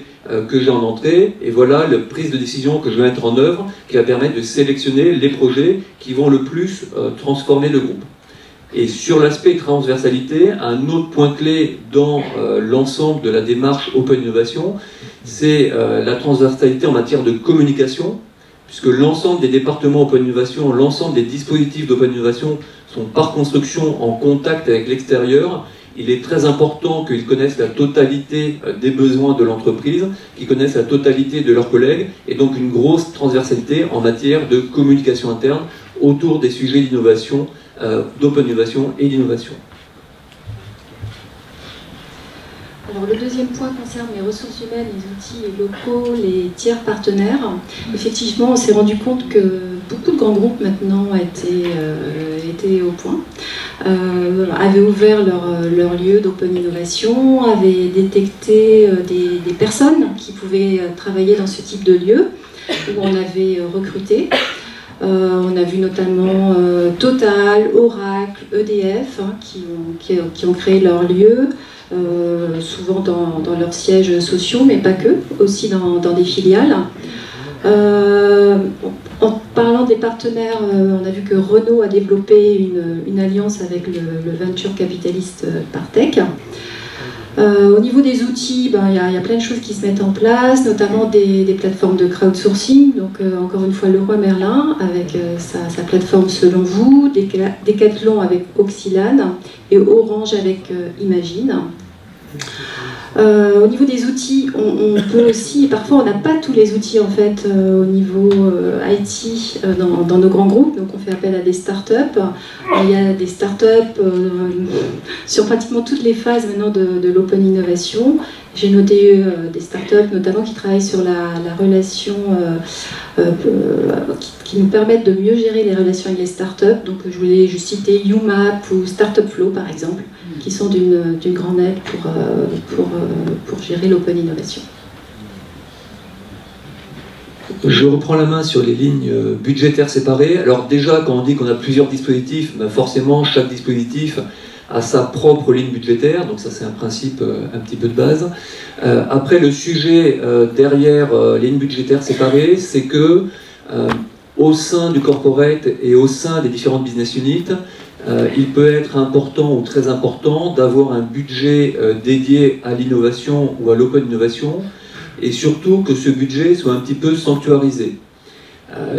que j'ai en entrée et voilà la prise de décision que je vais mettre en œuvre qui va permettre de sélectionner les projets qui vont le plus transformer le groupe. Et sur l'aspect transversalité, un autre point clé dans l'ensemble de la démarche Open Innovation, c'est la transversalité en matière de communication, puisque l'ensemble des départements Open Innovation, l'ensemble des dispositifs d'Open Innovation sont par construction en contact avec l'extérieur. Il est très important qu'ils connaissent la totalité des besoins de l'entreprise, qu'ils connaissent la totalité de leurs collègues, et donc une grosse transversalité en matière de communication interne autour des sujets d'innovation, d'Open Innovation et d'innovation. Alors, le deuxième point concerne les ressources humaines, les outils locaux, les tiers partenaires. Effectivement, on s'est rendu compte que beaucoup de grands groupes maintenant étaient au point, avaient ouvert leur lieu d'open innovation, avaient détecté des personnes qui pouvaient travailler dans ce type de lieu, où on avait recruté. On a vu notamment Total, Oracle, EDF, qui ont créé leur lieu. Souvent dans leurs sièges sociaux, mais pas que, aussi dans des filiales. En parlant des partenaires, on a vu que Renault a développé une alliance avec le venture capitaliste Partech. Au niveau des outils, il y a plein de choses qui se mettent en place, notamment des plateformes de crowdsourcing. Donc encore une fois, Leroy Merlin avec sa plateforme Selon Vous, Decathlon avec Oxylane et Orange avec Imagine. Au niveau des outils, on peut aussi, parfois on n'a pas tous les outils en fait au niveau IT dans nos grands groupes, donc on fait appel à des startups. Il y a des startups sur pratiquement toutes les phases maintenant de l'open innovation. J'ai noté des startups notamment qui travaillent sur la relation, qui nous permettent de mieux gérer les relations avec les startups. Donc je voulais juste citer UMAP ou Startup Flow par exemple, qui sont d'une grande aide pour gérer l'open innovation. Je reprends la main sur les lignes budgétaires séparées. Alors déjà, quand on dit qu'on a plusieurs dispositifs, ben forcément, chaque dispositif a sa propre ligne budgétaire, donc ça c'est un principe un petit peu de base. Après, le sujet derrière les lignes budgétaires séparées, c'est que au sein du corporate et au sein des différentes business units, il peut être important ou très important d'avoir un budget dédié à l'innovation ou à l'open innovation, et surtout que ce budget soit un petit peu sanctuarisé.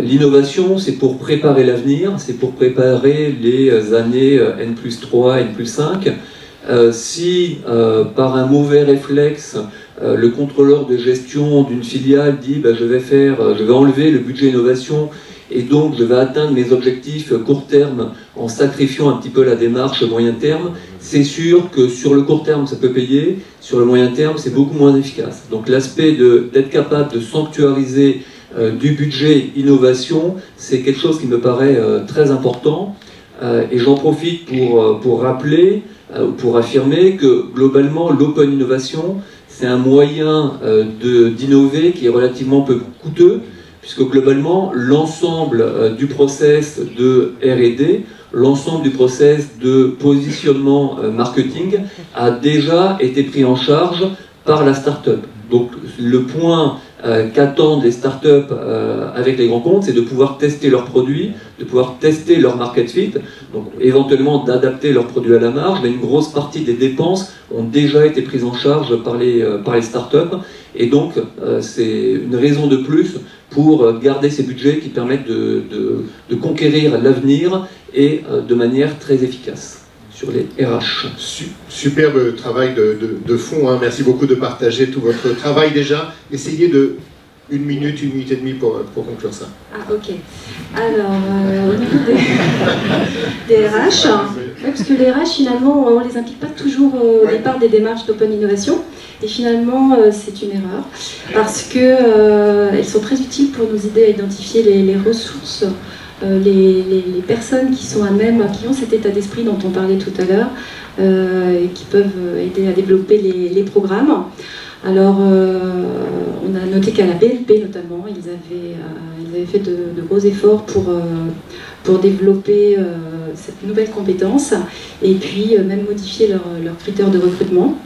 L'innovation, c'est pour préparer l'avenir, c'est pour préparer les années N+3, N+5. Si par un mauvais réflexe, le contrôleur de gestion d'une filiale dit bah, je vais enlever le budget innovation et donc je vais atteindre mes objectifs court terme en sacrifiant un petit peu la démarche moyen terme, c'est sûr que sur le court terme ça peut payer, sur le moyen terme c'est beaucoup moins efficace. Donc l'aspect d'être capable de sanctuariser du budget innovation, c'est quelque chose qui me paraît très important, et j'en profite pour rappeler, pour affirmer que globalement l'open innovation c'est un moyen d'innover qui est relativement peu coûteux, puisque globalement l'ensemble du process de R&D, l'ensemble du process de positionnement marketing a déjà été pris en charge par la start-up. Donc le point qu'attendent les startups avec les grands comptes, c'est de pouvoir tester leurs produits, de pouvoir tester leur market fit, donc éventuellement d'adapter leurs produits à la marge, mais une grosse partie des dépenses ont déjà été prises en charge par les startups, et donc c'est une raison de plus pour garder ces budgets qui permettent de conquérir l'avenir et de manière très efficace. Sur les RH. Superbe travail de fond, hein. Merci beaucoup de partager tout votre travail déjà. Essayez de 1 minute, 1 minute et demie pour conclure ça. Ah ok. Alors, au niveau des RH, parce que les RH finalement on ne les implique pas toujours au départ des démarches d'open innovation, et finalement c'est une erreur, parce qu'elles sont très utiles pour nous aider à identifier les ressources, les personnes qui sont à même, qui ont cet état d'esprit dont on parlait tout à l'heure, et qui peuvent aider à développer les programmes. Alors, on a noté qu'à la BNP notamment, ils avaient fait de gros efforts pour développer cette nouvelle compétence, et puis même modifier leurs critères de recrutement.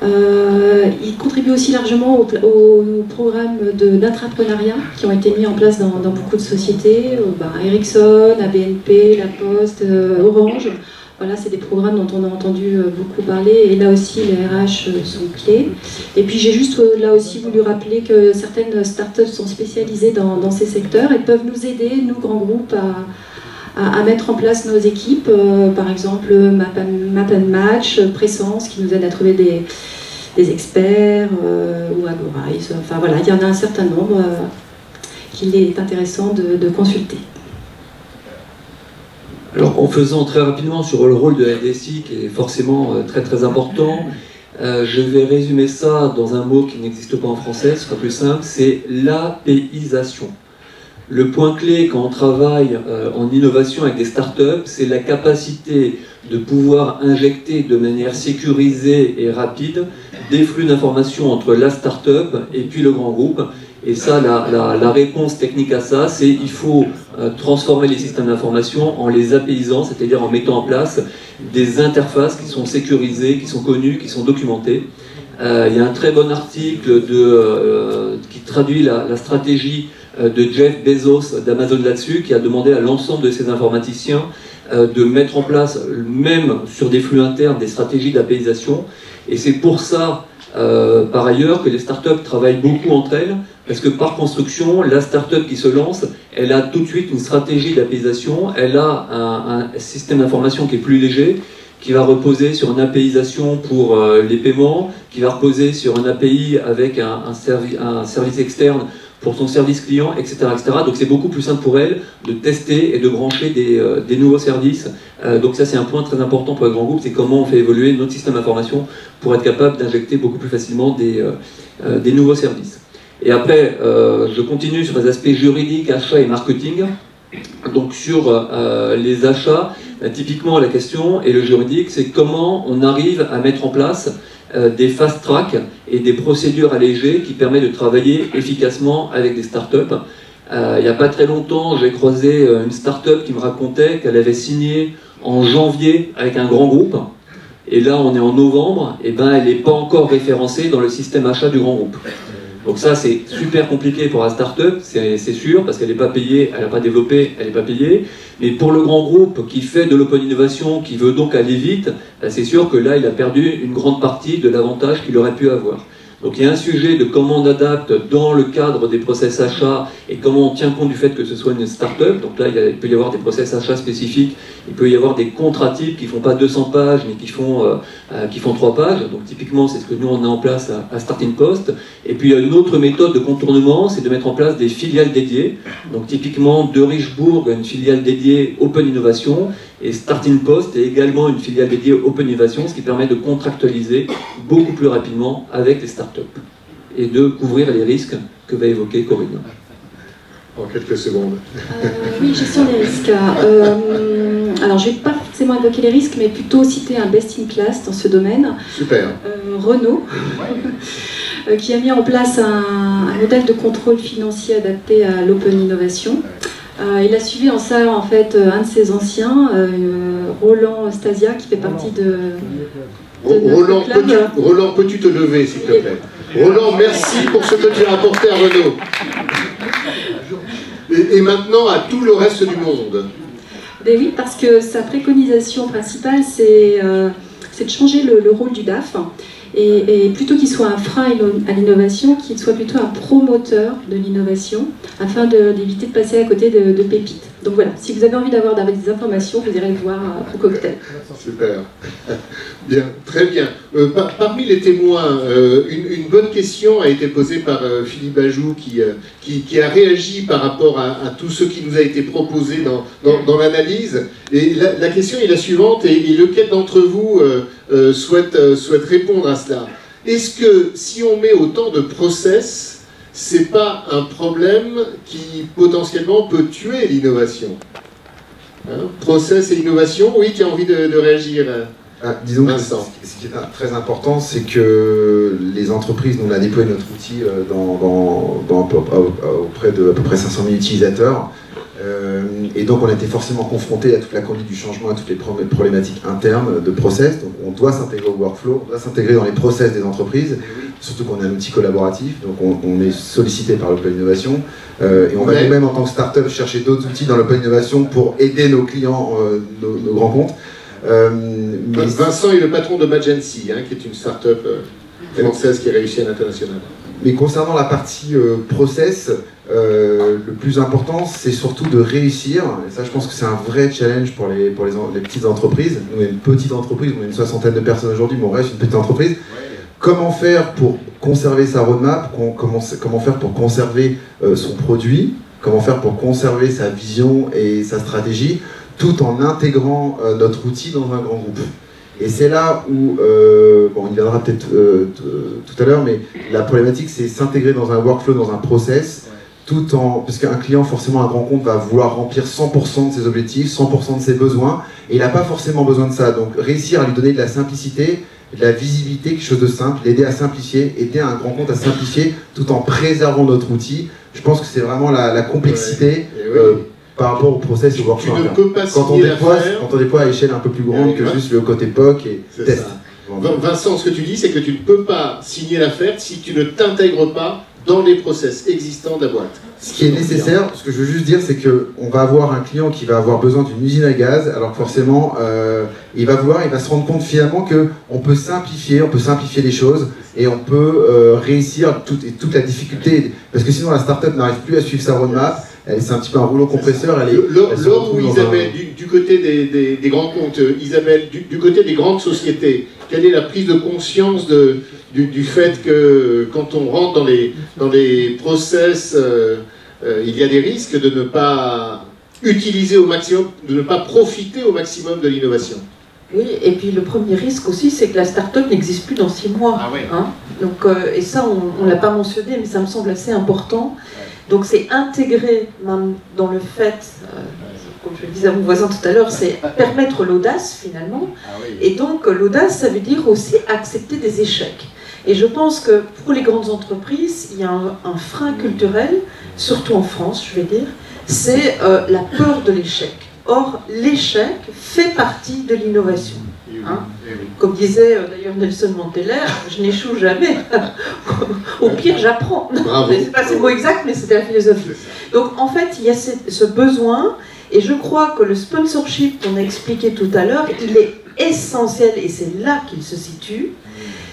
Ils contribuent aussi largement aux programmes d'intrapreneuriat qui ont été mis en place dans beaucoup de sociétés, Ericsson, la BNP, la Poste, Orange. Voilà, c'est des programmes dont on a entendu beaucoup parler, et là aussi les RH sont clés. Et puis j'ai juste là aussi voulu rappeler que certaines startups sont spécialisées dans ces secteurs et peuvent nous aider, nous grands groupes, à mettre en place nos équipes, par exemple Map & Match, Présence qui nous aide à trouver des experts, ou Agorize, enfin voilà, il y en a un certain nombre qu'il est intéressant de consulter. Alors en faisant très rapidement sur le rôle de la DSI qui est forcément très très important, je vais résumer ça dans un mot qui n'existe pas en français, ce sera plus simple, c'est l'APIsation. Le point clé quand on travaille en innovation avec des startups, c'est la capacité de pouvoir injecter de manière sécurisée et rapide des flux d'informations entre la startup et puis le grand groupe. Et ça, la réponse technique à ça, c'est il faut transformer les systèmes d'information en les APIsant, c'est-à-dire en mettant en place des interfaces qui sont sécurisées, qui sont connues, qui sont documentées. Il y a un très bon article qui traduit la stratégie de Jeff Bezos d'Amazon là-dessus, qui a demandé à l'ensemble de ses informaticiens de mettre en place, même sur des flux internes, des stratégies d'APIsation. Et c'est pour ça, par ailleurs, que les startups travaillent beaucoup entre elles, parce que par construction, la startup qui se lance, elle a tout de suite une stratégie d'APIsation, elle a un système d'information qui est plus léger, qui va reposer sur une APIisation pour les paiements, qui va reposer sur une API avec un service externe pour son service client, etc. etc. Donc c'est beaucoup plus simple pour elle de tester et de brancher des nouveaux services. Donc ça c'est un point très important pour les grands groupes, c'est comment on fait évoluer notre système d'information pour être capable d'injecter beaucoup plus facilement des nouveaux services. Et après, je continue sur les aspects juridiques, achats et marketing. Donc sur les achats, typiquement la question et le juridique, c'est comment on arrive à mettre en place des fast track et des procédures allégées qui permettent de travailler efficacement avec des startups. Il n'y a pas très longtemps, j'ai croisé une startup qui me racontait qu'elle avait signé en janvier avec un grand groupe. Et là, on est en novembre, et ben elle n'est pas encore référencée dans le système achat du grand groupe. Donc ça, c'est super compliqué pour la start-up, c'est sûr, parce qu'elle n'est pas payée, elle n'a pas développé, elle n'est pas payée. Mais pour le grand groupe qui fait de l'open innovation, qui veut donc aller vite, c'est sûr que là, il a perdu une grande partie de l'avantage qu'il aurait pu avoir. Donc il y a un sujet de comment on adapte dans le cadre des process achats et comment on tient compte du fait que ce soit une start-up. Donc là, il peut y avoir des process achats spécifiques, il peut y avoir des contrats types qui ne font pas 200 pages, mais qui font 3 pages. Donc typiquement, c'est ce que nous, on a en place à Starting Post. Et puis il y a une autre méthode de contournement, c'est de mettre en place des filiales dédiées. Donc typiquement, de Richebourg, une filiale dédiée Open Innovation, et Starting Post est également une filiale dédiée Open Innovation, ce qui permet de contractualiser beaucoup plus rapidement avec les startups et de couvrir les risques que va évoquer Corinne. En quelques secondes. Oui, gestion des risques. Alors, je ne vais pas forcément évoquer les risques, mais plutôt citer un best-in-class dans ce domaine. Super. Renault, qui a mis en place un modèle de contrôle financier adapté à l'open innovation. Il a suivi en ça, en fait, un de ses anciens, Roland Stasia, qui fait partie de Roland, peux-tu te lever, s'il te plaît? Roland, merci pour ce que tu as apporté à Renault. Et maintenant à tout le reste du monde. Ben oui, parce que sa préconisation principale, c'est de changer le rôle du DAF. Et plutôt qu'il soit un frein à l'innovation, qu'il soit plutôt un promoteur de l'innovation, afin d'éviter de passer à côté de pépites. Donc voilà, si vous avez envie d'avoir des informations, vous irez le voir au cocktail. Super. Bien, très bien. Parmi les témoins, une bonne question a été posée par Philippe Bajou, qui a réagi par rapport à tout ce qui nous a été proposé dans l'analyse. Et la question est la suivante, et lequel d'entre vous souhaite répondre à cela? Est-ce que si on met autant de process, c'est pas un problème qui potentiellement peut tuer l'innovation? Process et innovation, oui, tu as envie de réagir, disons que Vincent. Ce qui est très important, c'est que les entreprises, nous on a déployé notre outil auprès de à peu près 500 000 utilisateurs. Et donc on a été forcément confronté à toute la conduite du changement, à toutes les problématiques internes de process. Donc on doit s'intégrer au workflow, on doit s'intégrer dans les process des entreprises, surtout qu'on a un outil collaboratif, donc on est sollicité par l'Open Innovation. Et on va nous-mêmes en tant que start-up chercher d'autres outils dans l'Open Innovation pour aider nos clients, nos grands comptes. Vincent est le patron de Magency, qui est une start-up française qui réussit à l'international. Mais concernant la partie process, le plus important, c'est surtout de réussir. Et ça, je pense que c'est un vrai challenge pour les petites entreprises. Nous, on est une petite entreprise, on est une 60aine de personnes aujourd'hui, mais on reste une petite entreprise. Comment faire pour conserver sa roadmap? Comment faire pour conserver son produit? Comment faire pour conserver sa vision et sa stratégie, tout en intégrant notre outil dans un grand groupe? Et c'est là où, on y viendra peut-être tout à l'heure, mais la problématique, c'est s'intégrer dans un workflow, dans un process, parce qu'un client, forcément, un grand compte va vouloir remplir 100% de ses objectifs, 100% de ses besoins, et il n'a pas forcément besoin de ça. Donc réussir à lui donner de la simplicité, de la visibilité, quelque chose de simple, l'aider à simplifier, aider un grand compte à simplifier, tout en préservant notre outil. Je pense que c'est vraiment la complexité par rapport au process et au workflow. Tu ne peux pas quand on déploie à échelle un peu plus grande que juste le côté POC et test. Vincent, ce que tu dis, c'est que tu ne peux pas signer l'affaire si tu ne t'intègres pas dans les process existants de la boîte. Ce qui est nécessaire, ce que je veux juste dire, c'est qu'on va avoir un client qui va avoir besoin d'une usine à gaz, alors que forcément, il va se rendre compte finalement qu'on peut simplifier les choses, et on peut réussir toute la difficulté, parce que sinon la startup n'arrive plus à suivre sa roadmap, c'est un petit peu un rouleau compresseur. Laure ou Isabelle, du côté des grands comptes, Isabelle, du côté des grandes sociétés, quelle est la prise de conscience du fait que quand on rentre dans les process, il y a des risques de ne pas utiliser au maximum, de ne pas profiter au maximum de l'innovation? Oui, et puis le premier risque aussi, c'est que la start-up n'existe plus dans 6 mois. Ah oui. Hein. Donc, et ça, on ne l'a pas mentionné, mais ça me semble assez important. Donc c'est intégré même dans le fait, comme je le disais à mon voisin tout à l'heure, c'est permettre l'audace finalement. Ah oui. Et donc l'audace, ça veut dire aussi accepter des échecs. Et je pense que pour les grandes entreprises, il y a un frein culturel, surtout en France, je vais dire, c'est la peur de l'échec. Or, l'échec fait partie de l'innovation. Hein. Comme disait d'ailleurs Nelson Mandela, je n'échoue jamais. Au pire, j'apprends. C'est pas le mot exact, mais c'était la philosophie. Donc, en fait, il y a ce besoin, et je crois que le sponsorship qu'on a expliqué tout à l'heure, il est essentiel, et c'est là qu'il se situe.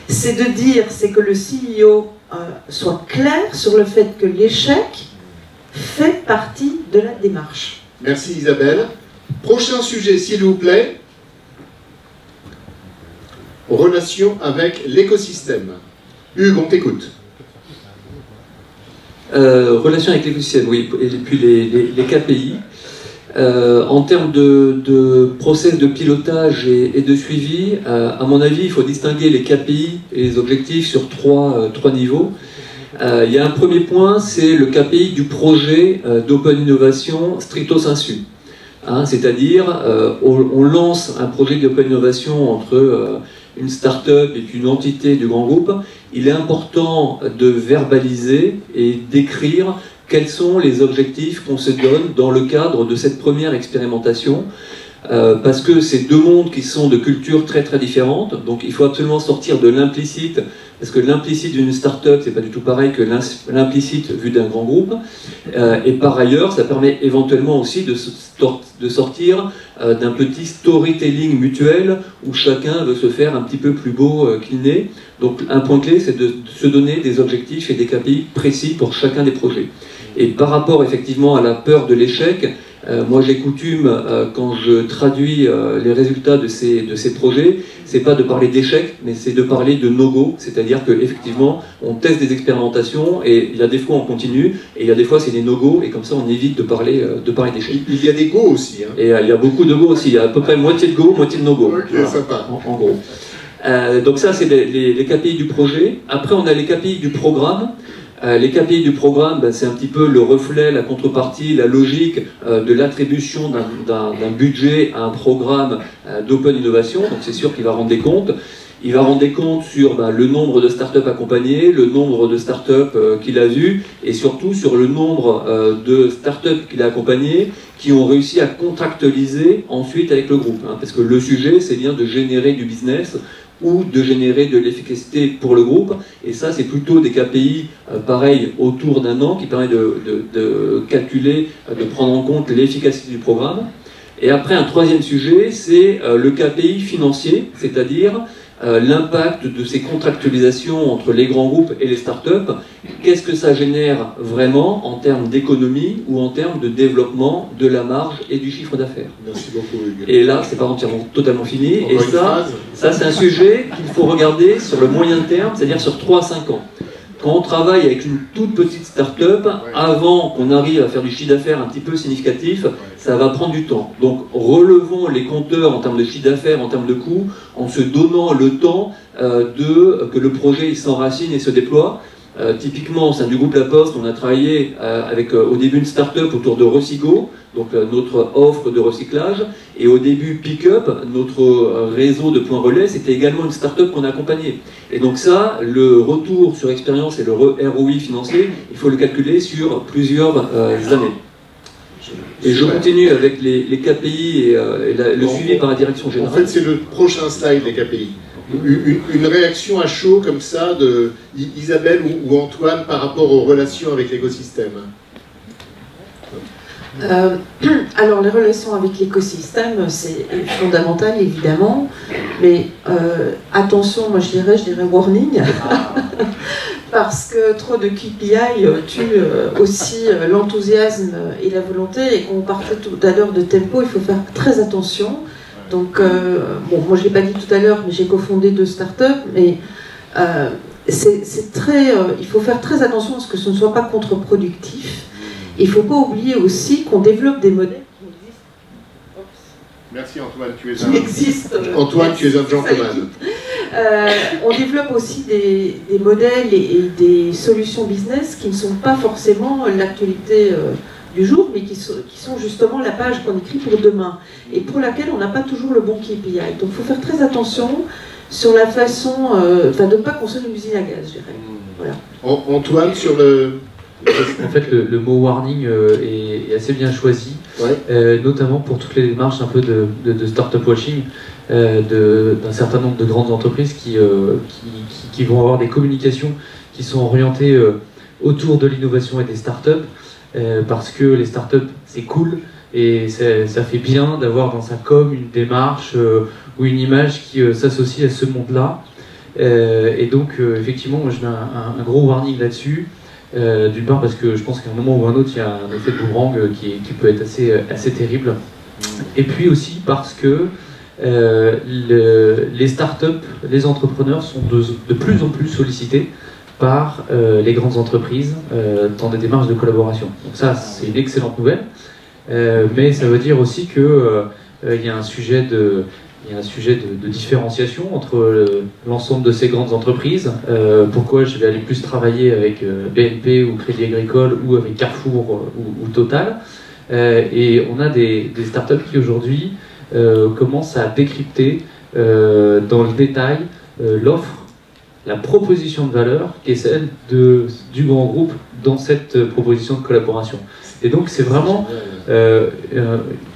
C'est de dire, c'est que le CEO soit clair sur le fait que l'échec fait partie de la démarche. Merci Isabelle. Prochain sujet, s'il vous plaît. Relation avec l'écosystème. Hugues, on t'écoute. Relation avec l'écosystème, oui, et puis les KPI. En termes de process de pilotage et de suivi, à mon avis, il faut distinguer les KPI et les objectifs sur trois niveaux. Il y a un premier point, c'est le KPI du projet d'Open Innovation stricto sensu. Hein, c'est-à-dire, on lance un projet d'Open Innovation entre une start-up et une entité du grand groupe. Il est important de verbaliser et d'écrire quels sont les objectifs qu'on se donne dans le cadre de cette première expérimentation. Parce que c'est deux mondes qui sont de cultures très très différentes, donc il faut absolument sortir de l'implicite, parce que l'implicite d'une start-up, c'est pas du tout pareil que l'implicite vu d'un grand groupe, et par ailleurs, ça permet éventuellement aussi de sortir d'un petit storytelling mutuel où chacun veut se faire un petit peu plus beau qu'il n'est. Donc un point clé, c'est de se donner des objectifs et des KPI précis pour chacun des projets. Et par rapport effectivement à la peur de l'échec, moi j'ai coutume, quand je traduis les résultats de ces projets, c'est pas de parler d'échec, mais c'est de parler de no-go, c'est-à-dire qu'effectivement on teste des expérimentations et il y a des fois on continue et il y a des fois c'est des no-go et comme ça on évite de parler d'échec. Il y a des go aussi. Hein. Et il y a beaucoup de go aussi, il y a à peu près moitié de go, moitié de no-go. Okay, voilà, sympa. en gros. Donc ça c'est les KPI du projet. Après on a les KPI du programme. Les KPI du programme, ben, c'est un petit peu le reflet, la contrepartie, la logique de l'attribution d'un budget à un programme d'open innovation. Donc c'est sûr qu'il va rendre des comptes. Il va rendre des comptes sur le nombre de startups accompagnées, le nombre de startups qu'il a vues, et surtout sur le nombre de startups qu'il a accompagnées qui ont réussi à contractualiser ensuite avec le groupe. Hein, parce que le sujet, c'est bien de générer du business ou de générer de l'efficacité pour le groupe. Et ça, c'est plutôt des KPI, pareil, autour d'un an, qui permet de calculer, de prendre en compte l'efficacité du programme. Et après, un troisième sujet, c'est le KPI financier, c'est-à-dire l'impact de ces contractualisations entre les grands groupes et les startups. Qu'est-ce que ça génère vraiment en termes d'économie ou en termes de développement de la marge et du chiffre d'affaires. Merci beaucoup, Hugues. Et là, c'est pas entièrement totalement fini. Encore et une ça c'est un sujet qu'il faut regarder sur le moyen terme, c'est-à-dire sur 3 à 5 ans. Quand on travaille avec une toute petite start-up, avant qu'on arrive à faire du chiffre d'affaires un petit peu significatif, ça va prendre du temps. Donc relevons les compteurs en termes de chiffre d'affaires, en termes de coûts, en se donnant le temps que le projet s'enracine et se déploie. Typiquement, au sein du groupe La Poste, on a travaillé avec au début une start-up autour de Recygo, donc notre offre de recyclage, et au début Pickup, notre réseau de points relais, c'était également une start-up qu'on a accompagnée. Et donc ça, le retour sur expérience et le ROI financier, il faut le calculer sur plusieurs années. Et je continue avec les KPI et le suivi par la direction générale. En fait, c'est le prochain slide, les KPI. Une réaction à chaud comme ça de Isabelle ou Antoine par rapport aux relations avec l'écosystème. Alors les relations avec l'écosystème, c'est fondamental évidemment, mais attention, moi je dirais warning, parce que trop de KPI tue aussi l'enthousiasme et la volonté, et qu'on parlait tout à l'heure de tempo, il faut faire très attention. Donc, bon, moi je ne l'ai pas dit tout à l'heure, mais j'ai cofondé 2 startups, mais c'est très, il faut faire très attention à ce que ce ne soit pas contre-productif. Il ne faut pas oublier aussi qu'on développe des modèles qui existent. Merci Antoine, tu es Qui existent. Antoine, tu es un gentleman. On développe aussi des modèles et des solutions business qui ne sont pas forcément l'actualité du jour, mais qui sont justement la page qu'on écrit pour demain, et pour laquelle on n'a pas toujours le bon KPI. Donc il faut faire très attention sur la façon de ne pas construire une usine à gaz, je dirais. Voilà. Antoine, sur le... En fait, le mot warning est assez bien choisi, ouais. Notamment pour toutes les démarches un peu de startup washing d'un certain nombre de grandes entreprises qui vont avoir des communications qui sont orientées autour de l'innovation et des startups, parce que les startups, c'est cool et ça fait bien d'avoir dans sa com une démarche ou une image qui s'associe à ce monde-là. Et donc, effectivement, moi je mets un gros warning là-dessus. D'une part parce que je pense qu'à un moment ou à un autre il y a un effet de boomerang qui peut être assez terrible, et puis aussi parce que les startups, les entrepreneurs sont de plus en plus sollicités par les grandes entreprises dans des démarches de collaboration. Donc ça, c'est une excellente nouvelle, mais ça veut dire aussi que il y a un sujet de différenciation entre l'ensemble de ces grandes entreprises. Pourquoi je vais aller plus travailler avec BNP ou Crédit Agricole ou avec Carrefour ou Total. Et on a des startups qui aujourd'hui commencent à décrypter dans le détail l'offre, la proposition de valeur qui est celle du grand groupe dans cette proposition de collaboration. Et donc c'est vraiment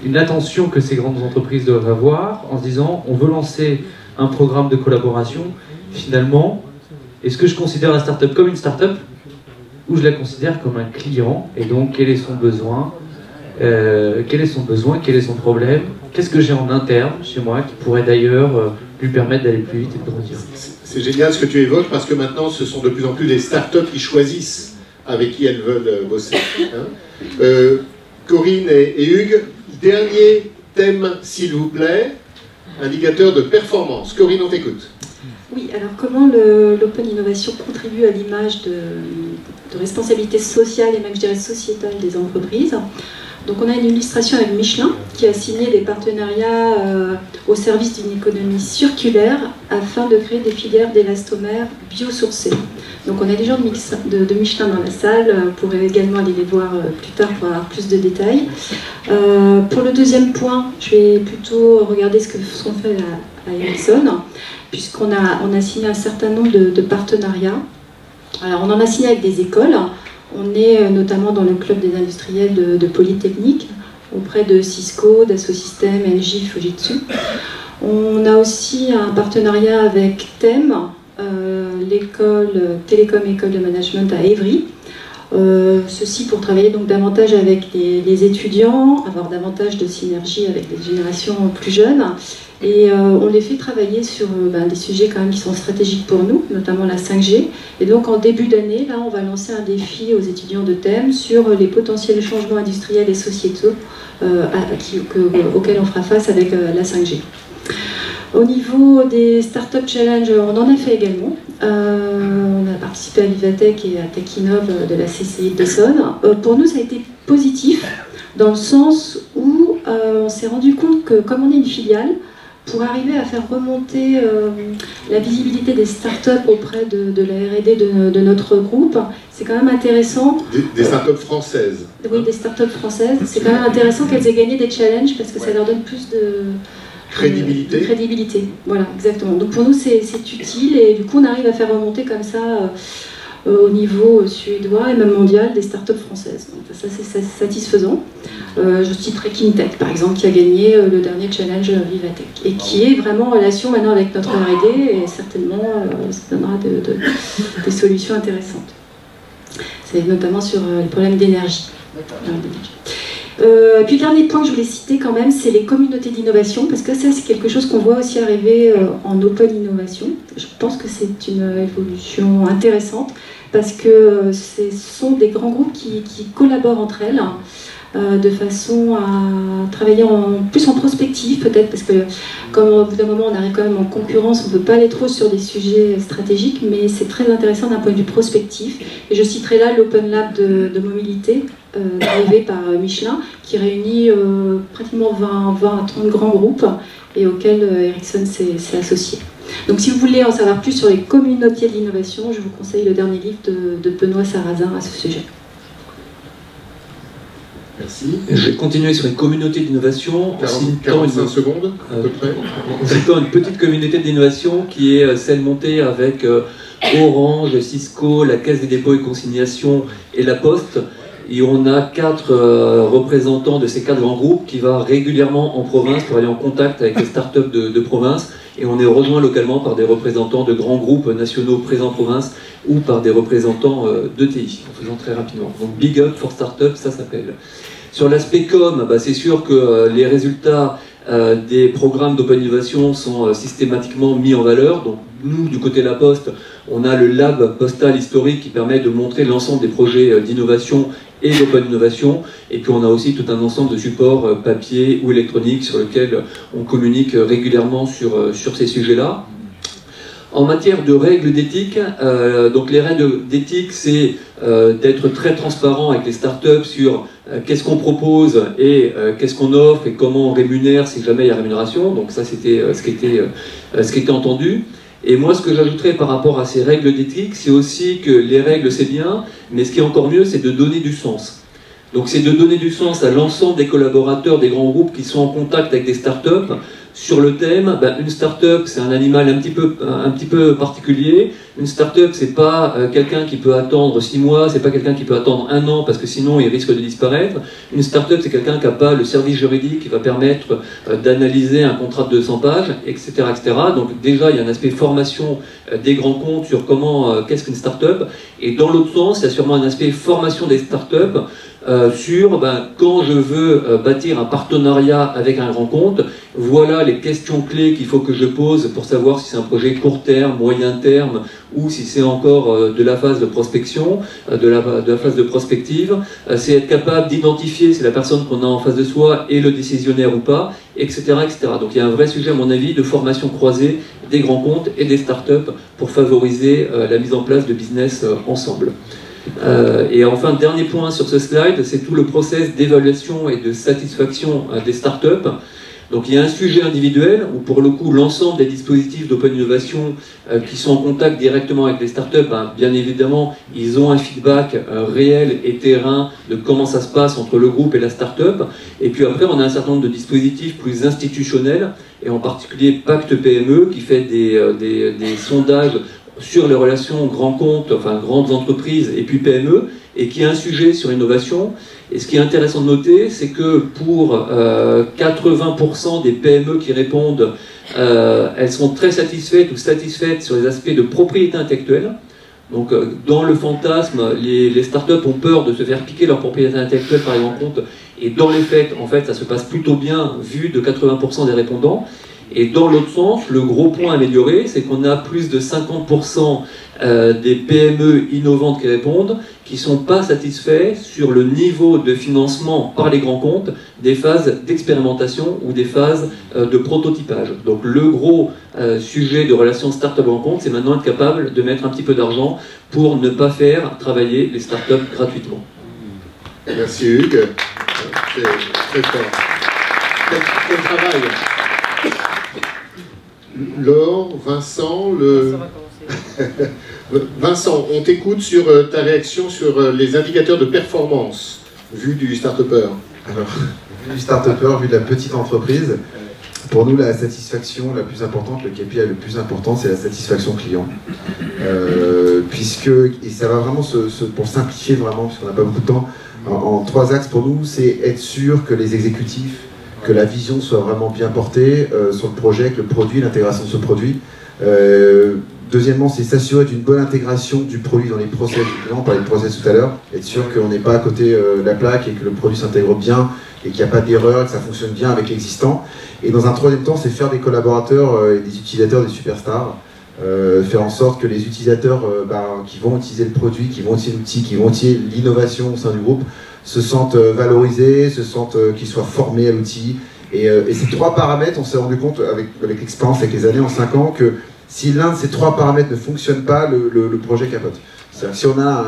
une attention que ces grandes entreprises doivent avoir en se disant on veut lancer un programme de collaboration. Finalement, est-ce que je considère la start-up comme une start-up ou je la considère comme un client? Et donc quel est son besoin, quel est son problème, qu'est-ce que j'ai en interne chez moi qui pourrait d'ailleurs lui permettre d'aller plus vite et de grandir. C'est génial ce que tu évoques, parce que maintenant ce sont de plus en plus des start-up qui choisissent avec qui elles veulent bosser. Hein. Corinne et Hugues, dernier thème s'il vous plaît, indicateur de performance. Corinne, on t'écoute. Oui, alors comment l'open innovation contribue à l'image de responsabilité sociale et même je dirais sociétale des entreprises. Donc on a une illustration avec Michelin qui a signé des partenariats au service d'une économie circulaire afin de créer des filières d'élastomères biosourcées. Donc on a des gens de Michelin dans la salle, on pourrait également aller les voir plus tard pour avoir plus de détails. Pour le deuxième point, je vais plutôt regarder ce qu'on fait à Ericsson, puisqu'on a signé un certain nombre de partenariats. Alors on en a signé avec des écoles. On est notamment dans le club des industriels de Polytechnique, auprès de Cisco, Dassault Systèmes, LG, Fujitsu. On a aussi un partenariat avec TEM, l'école Télécom École de Management à Évry. Ceci pour travailler donc davantage avec les étudiants, avoir davantage de synergie avec les générations plus jeunes. Et on les fait travailler sur des sujets quand même qui sont stratégiques pour nous, notamment la 5G. Et donc en début d'année, là, on va lancer un défi aux étudiants de TEM sur les potentiels changements industriels et sociétaux auxquels on fera face avec la 5G. Au niveau des Startup Challenge, on en a fait également. On a participé à Vivatech et à TechInnov de la CCI d'Essonne. Pour nous, ça a été positif, dans le sens où on s'est rendu compte que, comme on est une filiale, pour arriver à faire remonter la visibilité des startups auprès de la R&D de notre groupe, c'est quand même intéressant. Des startups françaises. Oui, des startups françaises. C'est quand même intéressant qu'elles aient gagné des challenges parce que ça leur donne plus de crédibilité. Voilà, exactement. Donc pour nous, c'est utile et du coup, on arrive à faire remonter comme ça au niveau suédois et même mondial des startups françaises. Donc ça, c'est satisfaisant. Je citerai Kintech, par exemple, qui a gagné le dernier challenge Vivatech et qui est vraiment en relation maintenant avec notre R&D et certainement ça donnera des solutions intéressantes. C'est notamment sur les problèmes d'énergie. Puis le dernier point que je voulais citer quand même, c'est les communautés d'innovation, parce que ça c'est quelque chose qu'on voit aussi arriver en open innovation. Je pense que c'est une évolution intéressante, parce que ce sont des grands groupes qui collaborent entre elles de façon à travailler plus en prospective peut-être, parce que comme au bout d'un moment on arrive quand même en concurrence, on ne peut pas aller trop sur des sujets stratégiques, mais c'est très intéressant d'un point de vue prospectif. Et je citerai là l'Open Lab de mobilité drivé par Michelin, qui réunit pratiquement 20 à 30 grands groupes et auquel Ericsson s'est associé. Donc si vous voulez en savoir plus sur les communautés de l'innovation, je vous conseille le dernier livre de Benoît Sarrazin à ce sujet. Merci. Je vais continuer sur les communautés d'innovation. 45 secondes, à peu près. En citant une petite communauté d'innovation qui est celle montée avec Orange, Cisco, la Caisse des dépôts et consignations et la Poste. Et on a 4 représentants de ces 4 grands groupes qui vont régulièrement en province pour aller en contact avec les startups de province. Et on est rejoint localement par des représentants de grands groupes nationaux présents en province ou par des représentants d'ETI, en faisant très rapidement. Donc Big Up for Startup, ça s'appelle. Sur l'aspect com, c'est sûr que les résultats des programmes d'Open Innovation sont systématiquement mis en valeur. Donc nous, du côté de la Poste, on a le lab postal historique qui permet de montrer l'ensemble des projets d'innovation et d'Open Innovation. Et puis on a aussi tout un ensemble de supports papier ou électroniques sur lesquels on communique régulièrement sur ces sujets-là. En matière de règles d'éthique, donc les règles d'éthique, c'est d'être très transparent avec les startups sur qu'est-ce qu'on propose et qu'est-ce qu'on offre et comment on rémunère si jamais il y a rémunération. Donc ça, c'était ce qui était entendu. Et moi, ce que j'ajouterais par rapport à ces règles d'éthique, c'est aussi que les règles, c'est bien, mais ce qui est encore mieux, c'est de donner du sens. Donc c'est de donner du sens à l'ensemble des collaborateurs des grands groupes qui sont en contact avec des startups sur le thème, une start-up c'est un animal un petit peu particulier. Une start-up c'est pas quelqu'un qui peut attendre 6 mois, c'est pas quelqu'un qui peut attendre 1 an parce que sinon il risque de disparaître. Une start-up c'est quelqu'un qui n'a pas le service juridique qui va permettre d'analyser un contrat de 200 pages, etc., etc. Donc déjà il y a un aspect formation des grands comptes sur comment, qu'est-ce qu'une start-up. Et dans l'autre sens, il y a sûrement un aspect formation des start-up sur quand je veux bâtir un partenariat avec un grand compte, voilà les questions clés qu'il faut que je pose pour savoir si c'est un projet court terme, moyen terme ou si c'est encore de la phase de prospection, de la phase de prospective. C'est être capable d'identifier si la personne qu'on a en face de soi est le décisionnaire ou pas, etc., etc. Donc il y a un vrai sujet à mon avis de formation croisée des grands comptes et des startups pour favoriser la mise en place de business ensemble. Et enfin, dernier point sur ce slide, c'est tout le process d'évaluation et de satisfaction des startups. Donc il y a un sujet individuel où pour le coup l'ensemble des dispositifs d'Open Innovation qui sont en contact directement avec les startups, bien évidemment ils ont un feedback réel et terrain de comment ça se passe entre le groupe et la startup. Et puis après on a un certain nombre de dispositifs plus institutionnels et en particulier Pacte PME qui fait des sondages sur les relations grands comptes, enfin grandes entreprises et puis PME, et qui est un sujet sur l'innovation. Et ce qui est intéressant de noter, c'est que pour 80% des PME qui répondent, elles sont très satisfaites ou satisfaites sur les aspects de propriété intellectuelle. Donc dans le fantasme, les startups ont peur de se faire piquer leur propriété intellectuelle par les grands comptes, et dans les faits, en fait, ça se passe plutôt bien vu de 80% des répondants. Et dans l'autre sens, le gros point amélioré, c'est qu'on a plus de 50% des PME innovantes qui répondent, qui ne sont pas satisfaits sur le niveau de financement par les grands comptes des phases d'expérimentation ou des phases de prototypage. Donc le gros sujet de relation start-up-grand compte, c'est maintenant être capable de mettre un petit peu d'argent pour ne pas faire travailler les start-up gratuitement. Merci Hugues. C'est très fort. Quel travail. Laure, Vincent, Vincent, on t'écoute sur ta réaction sur les indicateurs de performance vu du start-upper. Alors, vu du start-upper, vu de la petite entreprise, pour nous la satisfaction la plus importante, le KPI le plus important, c'est la satisfaction client. Et ça va vraiment pour simplifier vraiment, parce qu'on n'a pas beaucoup de temps, en 3 axes pour nous, c'est être sûr que les exécutifs, que la vision soit vraiment bien portée sur le projet, que le produit, l'intégration de ce produit. Deuxièmement, c'est s'assurer d'une bonne intégration du produit dans les process du client. On parlait de process tout à l'heure, être sûr qu'on n'est pas à côté de la plaque et que le produit s'intègre bien et qu'il n'y a pas d'erreur, que ça fonctionne bien avec l'existant. Et dans un troisième temps, c'est faire des collaborateurs et des utilisateurs des superstars. faire en sorte que les utilisateurs qui vont utiliser le produit, qui vont utiliser l'outil, qui vont utiliser l'innovation au sein du groupe, se sentent valorisés, qu'ils soient formés à l'outil. Et ces 3 paramètres, on s'est rendu compte avec l'expérience, avec les années, en 5 ans, que si l'un de ces 3 paramètres ne fonctionne pas, le projet capote. C'est-à-dire que si on a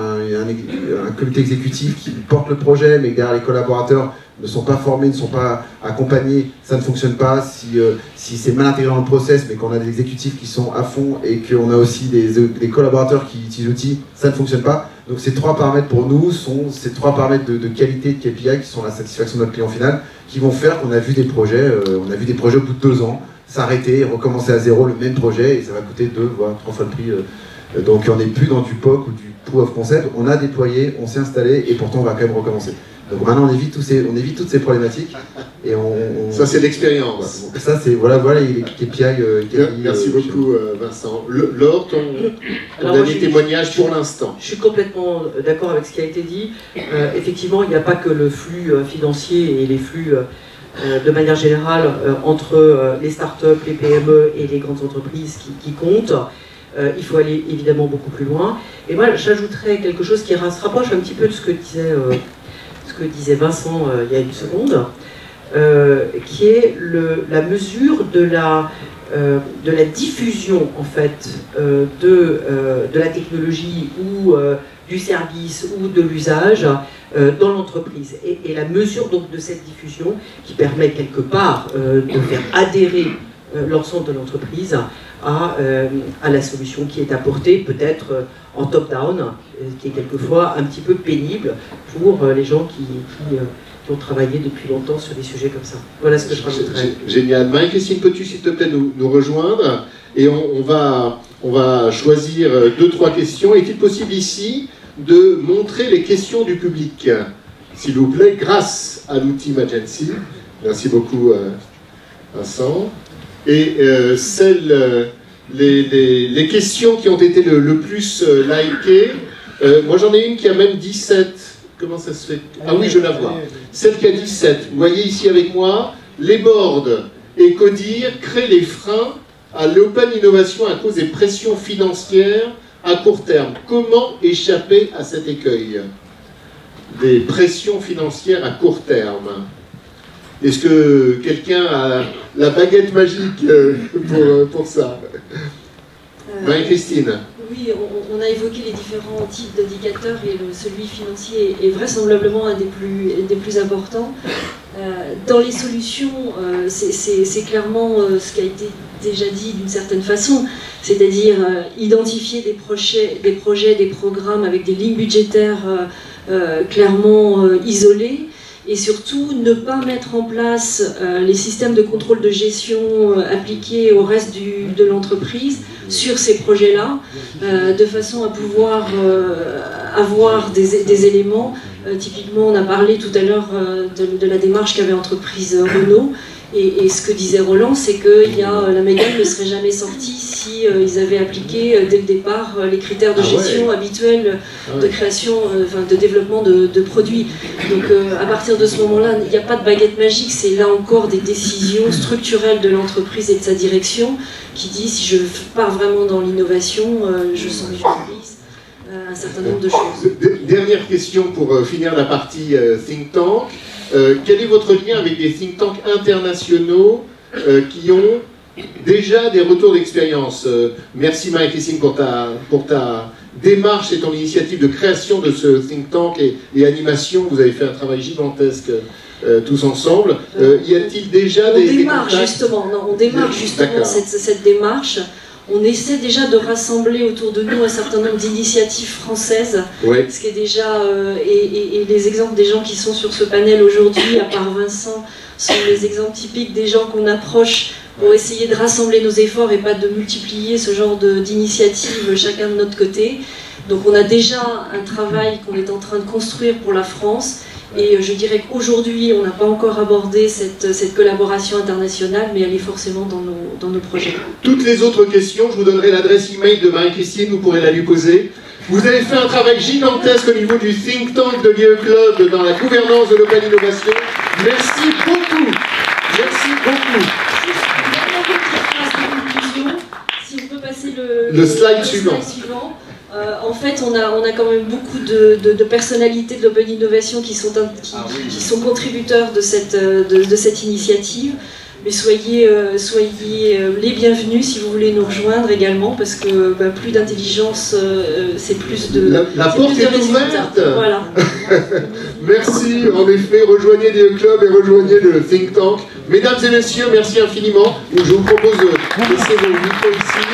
un comité exécutif qui porte le projet, mais que derrière les collaborateurs ne sont pas formés, ne sont pas accompagnés, ça ne fonctionne pas. Si c'est mal intégré dans le process, mais qu'on a des exécutifs qui sont à fond et qu'on a aussi des collaborateurs qui utilisent l'outil, ça ne fonctionne pas. Donc ces 3 paramètres pour nous sont ces 3 paramètres de qualité de KPI qui sont la satisfaction de notre client final, qui vont faire qu'on a vu des projets, au bout de 2 ans s'arrêter, recommencer à zéro le même projet, et ça va coûter 2 voire 3 fois le prix. Donc on n'est plus dans du POC ou du Proof of Concept, on a déployé, on s'est installé, et pourtant on va quand même recommencer. Donc maintenant on évite toutes ces problématiques. Et ça c'est l'expérience. Ça c'est voilà les KPI. Merci beaucoup Vincent. Laure, ton dernier témoignage pour l'instant. Je suis complètement d'accord avec ce qui a été dit. Effectivement, il n'y a pas que le flux financier et les flux de manière générale entre les startups, les PME et les grandes entreprises qui comptent. Il faut aller évidemment beaucoup plus loin. Et moi j'ajouterais quelque chose qui se rapproche un petit peu de ce que disait Vincent il y a une seconde, qui est la mesure de la diffusion en fait de la technologie ou du service ou de l'usage dans l'entreprise, et la mesure donc de cette diffusion qui permet quelque part de faire adhérer l'ensemble de l'entreprise à la solution qui est apportée, peut-être en top-down, qui est quelquefois un petit peu pénible pour les gens qui ont travaillé depuis longtemps sur des sujets comme ça. Voilà ce que je rajouterais. Génial. Marie-Christine, peux-tu s'il te plaît nous rejoindre? Et on va choisir 2-3 questions. Est-il possible ici de montrer les questions du public, s'il vous plaît, grâce à l'outil Magency? Merci beaucoup Vincent. Et les questions qui ont été le plus likées, moi j'en ai une qui a même 17. Comment ça se fait? Ah oui, je la vois. Celle qui a 17. Vous voyez ici avec moi, les boards et Codir créent les freins à l'open innovation à cause des pressions financières à court terme. Comment échapper à cet écueil des pressions financières à court terme? Est-ce que quelqu'un a la baguette magique pour ça? Marie-Christine. Oui, on a évoqué les différents types d'indicateurs et celui financier est vraisemblablement un des plus importants. Dans les solutions, c'est clairement ce qui a été déjà dit d'une certaine façon, c'est-à-dire identifier des projets, des programmes avec des lignes budgétaires clairement isolées, et surtout ne pas mettre en place les systèmes de contrôle de gestion appliqués au reste de l'entreprise sur ces projets-là, de façon à pouvoir avoir des éléments. Typiquement, on a parlé tout à l'heure de la démarche qu'avait entreprise Renault, et ce que disait Roland, c'est que la Mégane ne serait jamais sortie si ils avaient appliqué dès le départ les critères de gestion habituels de création, de développement de produits. Donc à partir de ce moment-là, il n'y a pas de baguette magique, c'est là encore des décisions structurelles de l'entreprise et de sa direction qui dit si je pars vraiment dans l'innovation, je sanctuarise un certain nombre de choses. Dernière question pour finir la partie think tank. Quel est votre lien avec des think tanks internationaux qui ont déjà des retours d'expérience? Merci Marie-Christine pour ta démarche et ton initiative de création de ce think tank et animation. Vous avez fait un travail gigantesque tous ensemble. Y a-t-il déjà on démarre justement cette démarche. On essaie déjà de rassembler autour de nous un certain nombre d'initiatives françaises, ce qui est déjà, et les exemples des gens qui sont sur ce panel aujourd'hui, à part Vincent, sont les exemples typiques des gens qu'on approche pour essayer de rassembler nos efforts et pas de multiplier ce genre d'initiatives chacun de notre côté. Donc on a déjà un travail qu'on est en train de construire pour la France. Et je dirais qu'aujourd'hui, on n'a pas encore abordé cette collaboration internationale, mais elle est forcément dans nos projets. Toutes les autres questions, je vous donnerai l'adresse email de Marie-Christine, vous pourrez la lui poser. Vous avez fait un travail gigantesque au niveau du think tank de l'IE Club dans la gouvernance de l'open innovation. Merci beaucoup. Merci beaucoup. Si on peut passer le le slide suivant. En fait, on a quand même beaucoup de personnalités de l'Open Innovation qui sont contributeurs de cette initiative. Mais soyez les bienvenus si vous voulez nous rejoindre également, parce que plus d'intelligence, c'est plus de La porte est ouverte. Voilà. Merci, en effet, rejoignez le club et rejoignez le think tank. Mesdames et messieurs, merci infiniment. Je vous propose de laisser vos micros ici.